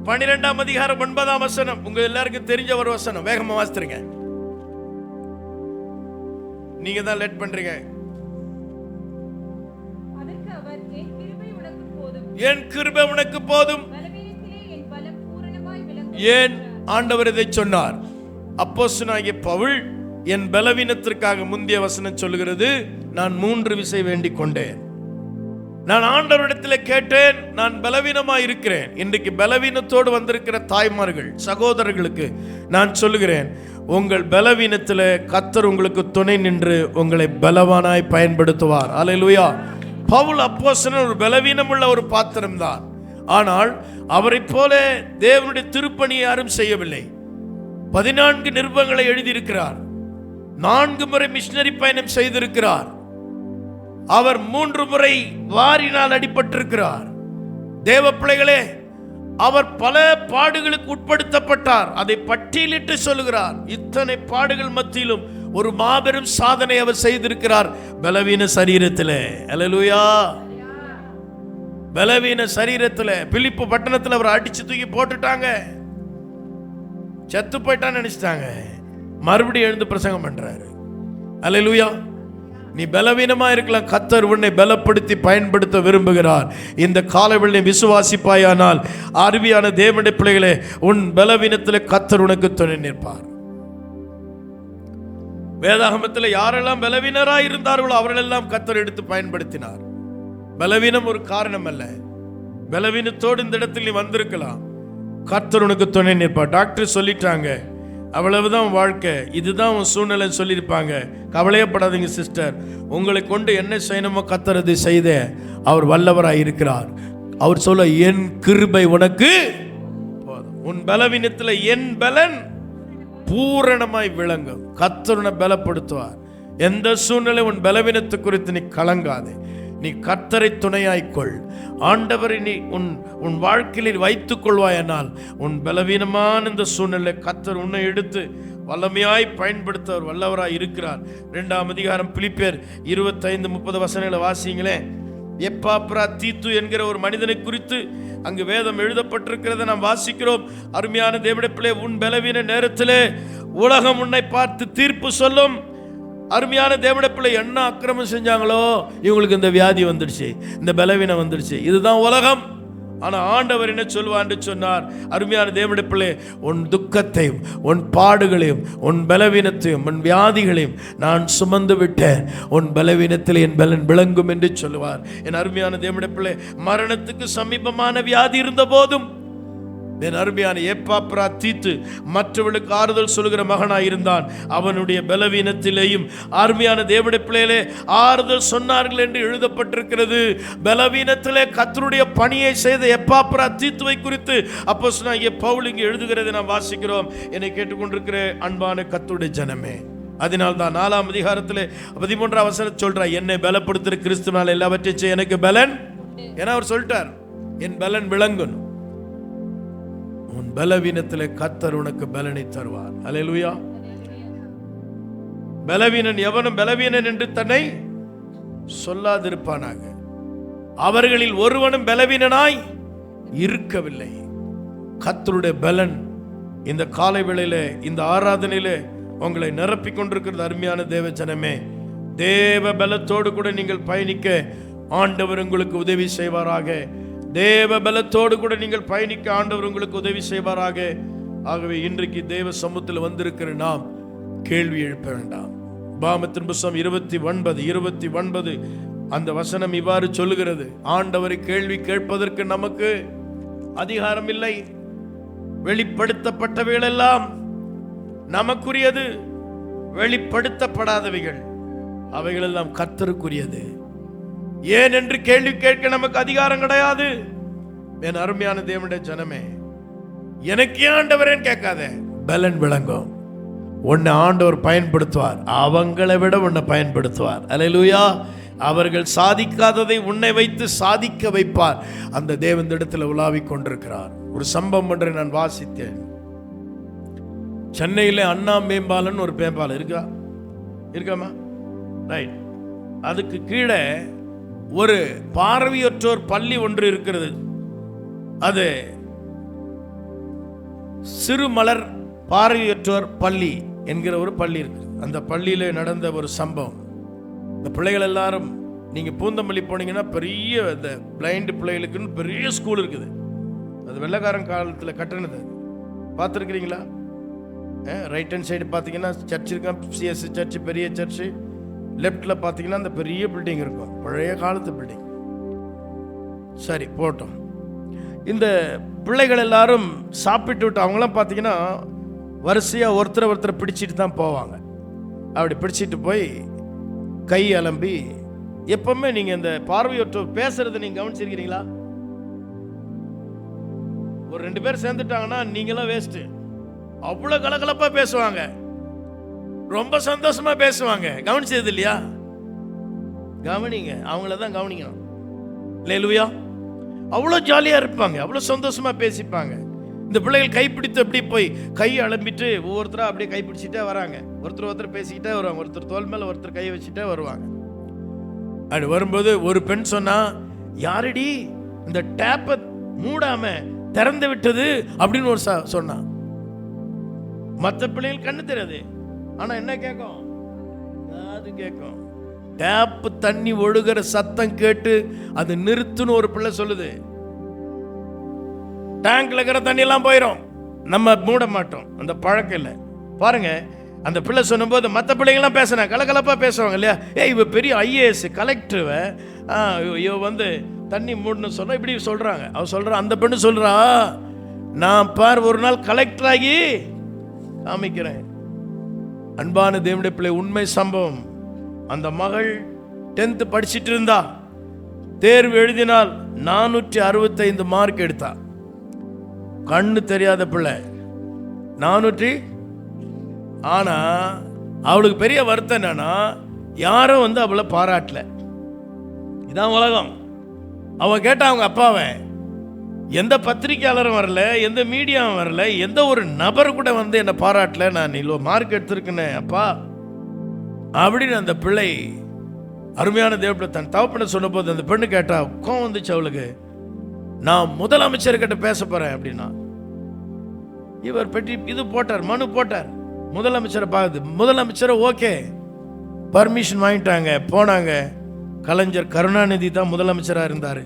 12:9 உங்க எல்லாருக்கும் தெரிஞ்ச ஒரு வசனம், வேகமா வாசித்துருங்க. நீங்க தான் லேட் பண்றீங்க. அதற்கு அவர், என் கிருபை உனக்கு போதும், என் கிருபை உனக்கு போதும். பலவீனத்திலே என் பலம் பூரணமாய் விளங்கும். ஏன் ஆண்டவர் இதை சொன்னார்? அப்போஸ்தலனாகிய பவுல் என் பலவீனத்திற்காக முந்திய வசனம் சொல்லுகிறது, நான் 3 விசை வேண்டிக் கொண்டேன். நான் ஆண்டவரிடத்தில் கேட்டேன், நான் பலவீனமாய் இருக்கிறேன். இன்றைக்கு பலவீனத்தோடு வந்திருக்கிற தாய்மார்கள் சகோதரர்களுக்கு நான் சொல்லுகிறேன், உங்கள் பலவீனத்தில் கர்த்தர் உங்களுக்கு துணை நின்று உங்களை பலவானாய் பயன்படுத்துவார். அல்லேலூயா. பவுல் அப்போஸ்தலன் ஒரு பலவீனமுள்ள ஒரு பாத்திரம்தான். ஆனால் அவரை போல தேவனுடைய திருப்பணியை யாரும் செய்யவில்லை. 14 நிருபங்களை எழுதியிருக்கிறார். 4 முறை மிஷனரி பயணம் செய்திருக்கிறார். அவர் 3 முறை வாரினால் அடிபட்டிருக்கிறார். தேவ பிள்ளைகளே, அவர் பல பாடுகளுக்கு உட்படுத்தப்பட்டார். அதை பட்டியலிட்டு சொல்லுகிறார். இத்தனை பாடுகள் மத்தியிலும் ஒரு மாபெரும் சாதனை அவர் செய்திருக்கிறார் பலவீன சரீரத்திலே. அல்லேலூயா. பலவீன சரீரத்திலே பிலிப்பு பட்டணத்தில் அவர் அடிச்சு தூக்கி போட்டுட்டாங்க. செத்து போயிட்டான்னு நினைச்சிட்டாங்க. மறுபடியும் எழுந்து பிரசங்கம் பண்றாரு. அல்லேலூயா. நீ பலவீனமா இருக்கலாம், கர்த்தர் உன்னை பலப்படுத்தி பயன்படுத்த விரும்புகிறார். இந்த காலவெளியை விசுவாசிப்பாயானால் அருமையான தேவனுடைய பிள்ளைகளே, உன் பலவீனத்தில் கர்த்தர் உனக்கு துணை நிற்பார். வேதாகமத்தில் யாரெல்லாம் பலவீனராய் இருந்தார்களோ அவர்களெல்லாம் கர்த்தர் எடுத்து பயன்படுத்தினார். பலவீனம் ஒரு காரணம் அல்ல. பலவீனத்தோடு இந்த இடத்தில் நீ வந்திருக்கலாம், கர்த்தர் உனக்கு துணை நிற்பார். டாக்டர் சொல்லிட்டாங்க, அவ்வளவுதான் வாழ்க்கை, இதுதான் உன் சூழ்நிலை சொல்லியிருப்பாங்க. கவலையப்படாதீங்க சிஸ்டர், உங்களை கொண்டு என்ன செய்யணுமோ கர்த்தர் அதை செய்த அவர் வல்லவராய் இருக்கிறார். அவர் சொல்ல, என் கிருபை உனக்கு போதும். உன் பலவீனத்தில் என் பலன் பூரணமாய் விளங்கும். கர்த்தர் உன்னை பலப்படுத்துவார். எந்த சூழ்நிலை உன் பலவீனத்தை குறித்து நீ கலங்காதே. நீ கர்த்தரை துணையாய்க்கொள். ஆண்டவரை நீ உன் வாழ்க்கையில் வைத்துக் கொள்வாயானால் உன் பலவீனமான இந்த சூழ்நிலை கர்த்தர் உன்னை எடுத்து வல்லமையாய் பயன்படுத்த அவர் வல்லவராய் இருக்கிறார். 2ஆம் அதிகாரம் பிலிப்பியர் 25-30 வசனங்களை வாசிங்களே. எப்பாப்ரா தீத்து என்கிற ஒரு மனிதனை குறித்து அங்கு வேதம் எழுதப்பட்டிருக்கிறத நாம் வாசிக்கிறோம். அருமையான தேவனுடைய பிள்ளை, உன் பலவீன நேரத்திலே உலகம் உன்னை பார்த்து தீர்ப்பு சொல்லும். அருமையான தேவனுடைய பிள்ளை, என்ன அக்கிரமம் செஞ்சாங்களோ இவங்களுக்கு இந்த வியாதி வந்துடுச்சு, இந்த பலவீனம் வந்துடுச்சு, இதுதான் உலகம். ஆனால் ஆண்டவர் என்ன சொல்வான்னு சொன்னார், அருமையான தேவனுடைய பிள்ளை, உன் துக்கத்தையும் உன் பாடுகளையும் உன் பலவீனத்தையும் உன் வியாதிகளையும் நான் சுமந்து விட்டேன், உன் பலவீனத்தில் என் பலன் விளங்கும் என்று சொல்லுவார். என் அருமையான தேவனுடைய பிள்ளை, மரணத்துக்கு சமீபமான வியாதி இருந்த போதும் என் அருமையான எப்பாப்ரா தீத்து மற்றவர்களுக்கு ஆறுதல் சொல்லுகிற மகனாய் இருந்தான். அவனுடைய பலவீனத்திலேயும் அருமையான தேவனுடைய பிள்ளையிலே ஆறுதல் சொன்னார்கள் என்று எழுதப்பட்டிருக்கிறது. பலவீனத்திலே கர்த்தருடைய பணியை செய்த எப்பாப்ரா தீத்துவை குறித்து அப்போஸ்தலனாகிய பவுல் இங்கே எழுதுகிறதை நாம் வாசிக்கிறோம். என்னை கேட்டுக்கொண்டிருக்கிற அன்பான கர்த்தருடைய ஜனமே, அதனால் தான் 4ஆம் அதிகாரத்தில் 13ஆம் வசனம் சொல்றார், என்னை பலப்படுத்துகிற கிறிஸ்துவினால் எல்லாவற்றையும் செய்ய எனக்கு பலன். ஏன்னா அவர் சொல்லிட்டார், என் பலன் விளங்கணும். உன் பலவீனத்திலே கர்த்தர் உனக்கு பலனை தருவார். அல்லேலூயா. பலவீனன் எவனும் பலவீனன் என்று தன்னை சொல்லாதிருப்பானாக. அவர்களில் ஒருவனும் பலவீனனாய் இருக்கவில்லை. கர்த்தருடைய பலன் இந்த காலை வேளையிலே இந்த ஆராதனையிலே உங்களை நிரப்பிக் கொண்டிருக்கிறது. அருமையான தேவ ஜனமே, தேவ பலத்தோடு கூட நீங்கள் பயணிக்க ஆண்டவர் உங்களுக்கு உதவி செய்வாராக. தேவ பலத்தோடு கூட நீங்கள் பயணிக்க ஆண்டவர் உங்களுக்கு உதவி செய்வாராக. ஆகவே இன்றைக்கு தேவ சமூகத்தில் வந்திருக்கிற நாம் கேள்வி எழுப்ப வேண்டாம். உபாகமத்தின் புத்தகம் 29 அந்த வசனம் இவ்வாறு சொல்லுகிறது, ஆண்டவரை கேள்வி கேட்பதற்கு நமக்கு அதிகாரம் இல்லை. வெளிப்படுத்தப்பட்டவைகள் எல்லாம் நமக்குரியது, வெளிப்படுத்தப்படாதவைகள் அவைகளெல்லாம் கர்த்தருக்குரியது. ஏன் என்று கேள்வி கேட்க நமக்கு அதிகாரம் கிடையாது. என் அருமையான தேவனுடைய ஜனமே, எனக்கு ஏன் ஆண்டவரேன்னு கேட்காத, பலன் விளங்கும். உன்னை ஆண்டவர் பயன்படுத்துவார், அவங்களை விட உன்னை பயன்படுத்துவார். அல்லேலூயா. அவர்கள் சாதிக்காததை உன்னை வைத்து சாதிக்க வைப்பார். அந்த தேவனிடத்தில் உலாவிக் கொண்டிருக்கிறார். ஒரு சம்பவம் ஒன்றை நான் வாசித்தேன். சென்னையில் அண்ணா மேம்பாலன் ஒரு மேம்பாலம் இருக்காமா? ரைட். அதுக்கு கீழே ஒரு பார்வையற்றோர் பள்ளி ஒன்று இருக்கிறது. அது சிறுமலர் பார்வையற்றோர் பள்ளி என்கிற ஒரு பள்ளி இருக்கு. அந்த பள்ளியில் நடந்த ஒரு சம்பவம். இந்த பிள்ளைகள் எல்லாரும், நீங்கள் பூந்தமல்லி போனீங்கன்னா பெரிய இந்த பிளைண்டு பிள்ளைகளுக்குன்னு பெரிய ஸ்கூல் இருக்குது. அது வெள்ளைக்காரன் காலத்தில் கட்டினது, பார்த்துருக்குறீங்களா? ரைட் ஹேண்ட் சைடு பார்த்தீங்கன்னா சர்ச் இருக்கும், சிஎஸ்சி சர்ச், பெரிய சர்ச்சு. லெஃப்டில் பார்த்தீங்கன்னா அந்த பெரிய பில்டிங் இருக்கும், பழைய காலத்து பில்டிங். சரி, போட்டோம். இந்த பிள்ளைகள் எல்லாரும் சாப்பிட்டு விட்டு அவங்களாம் பார்த்தீங்கன்னா வரிசையாக ஒருத்தரை பிடிச்சிட்டு தான் போவாங்க. அப்படி பிடிச்சிட்டு போய் கை அலம்பி, எப்பவுமே நீங்கள் இந்த பார்வையற்றோர் பேசுறதை நீங்கள் கவனிச்சிருக்கிறீங்களா? ஒரு 2 பேர் சேர்ந்துட்டாங்கன்னா நீங்களாம் வேஸ்ட்டு. அவ்வளோ கலகலப்பாக பேசுவாங்க, ரொம்ப சந்தோஷமா பேசுவாங்க. கவனிச்சது இல்லையா? கவனிங்க, அவங்கள தான் கவனிக்கணும். அல்லேலூயா. அவ்வளோ ஜாலியாக இருப்பாங்க, அவ்வளோ சந்தோஷமா பேசிப்பாங்க. இந்த பிள்ளைகள் கைப்பிடித்து அப்படி போய் கை அலம்பிட்டு ஒவ்வொருத்தராக அப்படியே கைப்பிடிச்சிட்டே வராங்க. ஒருத்தர் பேசிக்கிட்டே வருவாங்க, ஒருத்தர் தோல் மேலே ஒருத்தர் கையை வச்சுட்டே வருவாங்க. அப்படி வரும்போது ஒரு பெண் சொன்னா, யாரடி இந்த டேப்பை மூடாம திறந்து விட்டது அப்படின்னு ஒரு சொன்னா. மற்ற பிள்ளைகள் கண்ணு தெரியாது, ஆனா என்ன கேட்கும்? அது கேட்கும். டேப் தண்ணி ஒழுகிற சத்தம் கேட்டு அது நிறுத்துன்னு ஒரு பிள்ளை சொல்லுது. டேங்க்ல இருக்கிற தண்ணி எல்லாம் போயிடும், நம்ம மூட மாட்டோம், அந்த பழக்கம் இல்லை. பாருங்க, அந்த பிள்ளை சொன்னும்போது மற்ற பிள்ளைங்கள்லாம் பேசுனா கலகலப்பாக பேசுவாங்க இல்லையா? இவ பெரிய ஐஏஎஸ் கலெக்டர், இவ வந்து தண்ணி மூடணும்னு சொன்னா இப்படி சொல்றாங்க. அவ சொல்றா, அந்த பெண்ணு சொல்றா, நான் பார் ஒரு நாள் கலெக்டர் ஆகி காமிக்கிறேன். அன்பான தேவனுடைய பிள்ளை, உண்மை சம்பவம். அந்த மகள் 10th படிச்சிட்டு இருந்தா, தேர்வு எழுதினால் 465 மார்க் எடுத்தா. கண்ணு தெரியாத பிள்ளை 400. ஆனா அவளுக்கு பெரிய வருத்தம் என்னன்னா, யாரும் வந்து அவளை பாராட்டல. இதான் உலகம். அவ கேட்டா அவங்க அப்பாவை, எந்த பத்திரிகையாளரும் வரல, எந்த மீடியாவும் வரல, எந்த ஒரு நபர் கூட வந்து என்னை பாராட்டல, நான் இவ்வளோ மார்க் எடுத்திருக்கேனே அப்பா அப்படின்னு அந்த பிள்ளை, அருமையான தேவப்பிள்ளை, தன் தகப்பனை சொன்ன போது அந்த பெண்ணு கேட்டா, கோவம் வந்துச்சு அவளுக்கு. நான் முதலமைச்சர்கிட்ட பேச போறேன் அப்படின்னா. இவர் பெட்டி இது போட்டார், மனு போட்டார், முதலமைச்சரை பார்க்குது. முதலமைச்சரை ஓகே பர்மிஷன் வாங்கிட்டாங்க, போனாங்க. கலைஞர் கருணாநிதி தான் முதலமைச்சராக இருந்தார்.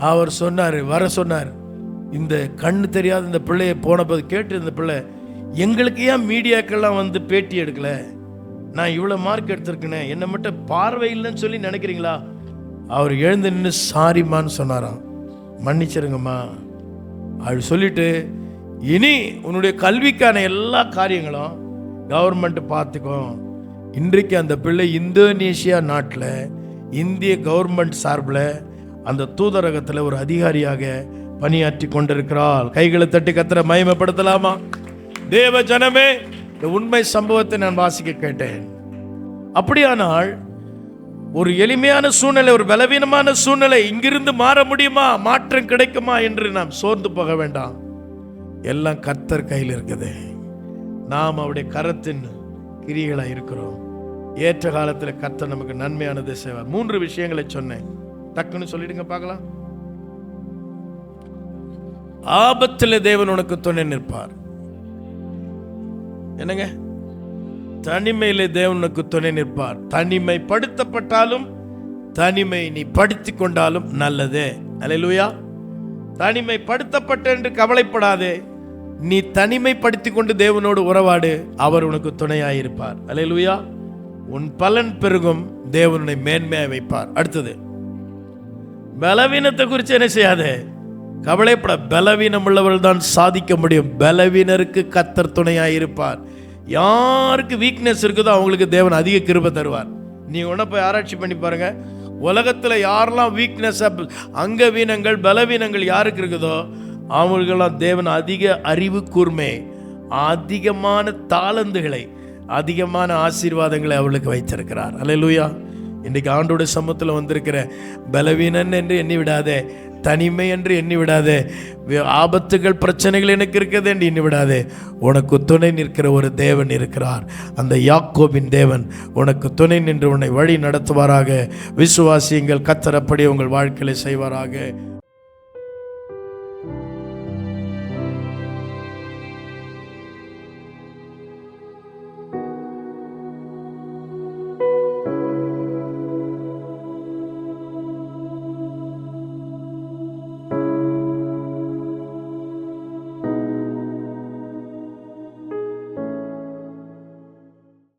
அவர் சொன்னார், வர சொன்னார். இந்த கண்ணு தெரியாத இந்த பிள்ளையை போன போது கேட்டு, இந்த பிள்ளை, எங்களுக்கு ஏன் மீடியாக்கெல்லாம் வந்து பேட்டி எடுக்கல, நான் இவ்வளோ மார்க் எடுத்திருக்கேனே, என்னை மட்டும் பார்வை இல்லைன்னு சொல்லி நினைக்கிறீங்களா? அவர் எழுந்து நின்று சாரிம்மான்னு சொன்னாராம், மன்னிச்சிருங்கம்மா அப்படி சொல்லிட்டு, இனி உன்னுடைய கல்விக்கான எல்லா காரியங்களும் கவர்மெண்ட் பார்த்துக்கோ. இன்றைக்கு அந்த பிள்ளை இந்தோனேஷியா நாட்டில் இந்திய கவர்மெண்ட் சார்பில் அந்த தூதரகத்தில் ஒரு அதிகாரியாக பணியாற்றி கொண்டிருக்கிறாள். கைகளை தட்டி கர்த்தரை மகிமைப்படுத்தலாமா? தேவ ஜனமே, இந்த உண்மை சம்பவத்தை நான் வாசிக்க கேட்டேன். அப்படியானால் ஒரு எளிமையான சூழ்நிலை, ஒரு பலவீனமான சூழ்நிலை, இங்கிருந்து மாற முடியுமா, மாற்றம் கிடைக்குமா என்று நாம் சோர்ந்து போக வேண்டாம். எல்லாம் கர்த்தர் கையில் இருக்குது. நாம் அவருடைய கரத்தின் கிரிகளாக இருக்கிறோம். ஏற்ற காலத்தில் கர்த்தர் நமக்கு நன்மையானதை செய்வார். 3 விஷயங்களை சொன்னேன், டக்குன்னு சொல்லிடுங்க பார்க்கலாம். ஆபத்தில் தேவன் உனக்கு துணை நிற்பார். என்னங்க? தனிமையிலே தேவனுக்கு துணை நிற்பார். தனிமைப்படுத்தப்பட்டாலும் தனிமை நீ படுத்திக் கொண்டாலும் நல்லதே. அல்லேலூயா. தனிமைப்படுத்தப்பட்ட என்று கவலைப்படாதே, நீ தனிமைப்படுத்தி கொண்டு தேவனோடு உறவாடு, அவர் உனக்கு துணையாயிருப்பார். அல்லேலூயா. உன் பலன் பெருகும், தேவனுடைய மேன்மையை வைப்பார். அடுத்தது, பலவீனத்தை குறித்து என்ன செய்யாதே, கவலைப்பட. பலவீனம் உள்ளவர்கள் தான் சாதிக்க முடியும். பலவீனருக்கு கர்த்தர் துணையாயிருப்பார். யாருக்கு வீக்னஸ் இருக்குதோ அவங்களுக்கு தேவன் அதிக கிருபை தருவார். நீங்க ஒன்ன போய் ஆராய்ச்சி பண்ணி பாருங்க, உலகத்துல யாரெல்லாம் வீக்னஸ், அங்கவீனங்கள், பலவீனங்கள் யாருக்கு இருக்குதோ அவங்களுக்கெல்லாம் தேவன் அதிக அறிவு கூர்மை, அதிகமான தாளந்துகளை, அதிகமான ஆசீர்வாதங்களை அவளுக்கு வைத்திருக்கிறார். அல்லேலூயா. இன்றைக்கு ஆண்டோட சமூகத்தில் வந்திருக்கிற பலவீனன் என்று எண்ணி விடாதே, தனிமை என்று எண்ணி விடாதே, ஆபத்துகள் பிரச்சனைகள் எனக்கு இருக்கிறது என்று எண்ணி விடாதே. உனக்கு துணை நிற்கிற ஒரு தேவன் இருக்கிறார். அந்த யாக்கோபின் தேவன் உனக்கு துணை நின்று உன்னை வழி நடத்துவாராக. விசுவாசியுங்கள், கர்த்தர் அப்படியே உங்கள் வாழ்க்கையில செய்வாராக.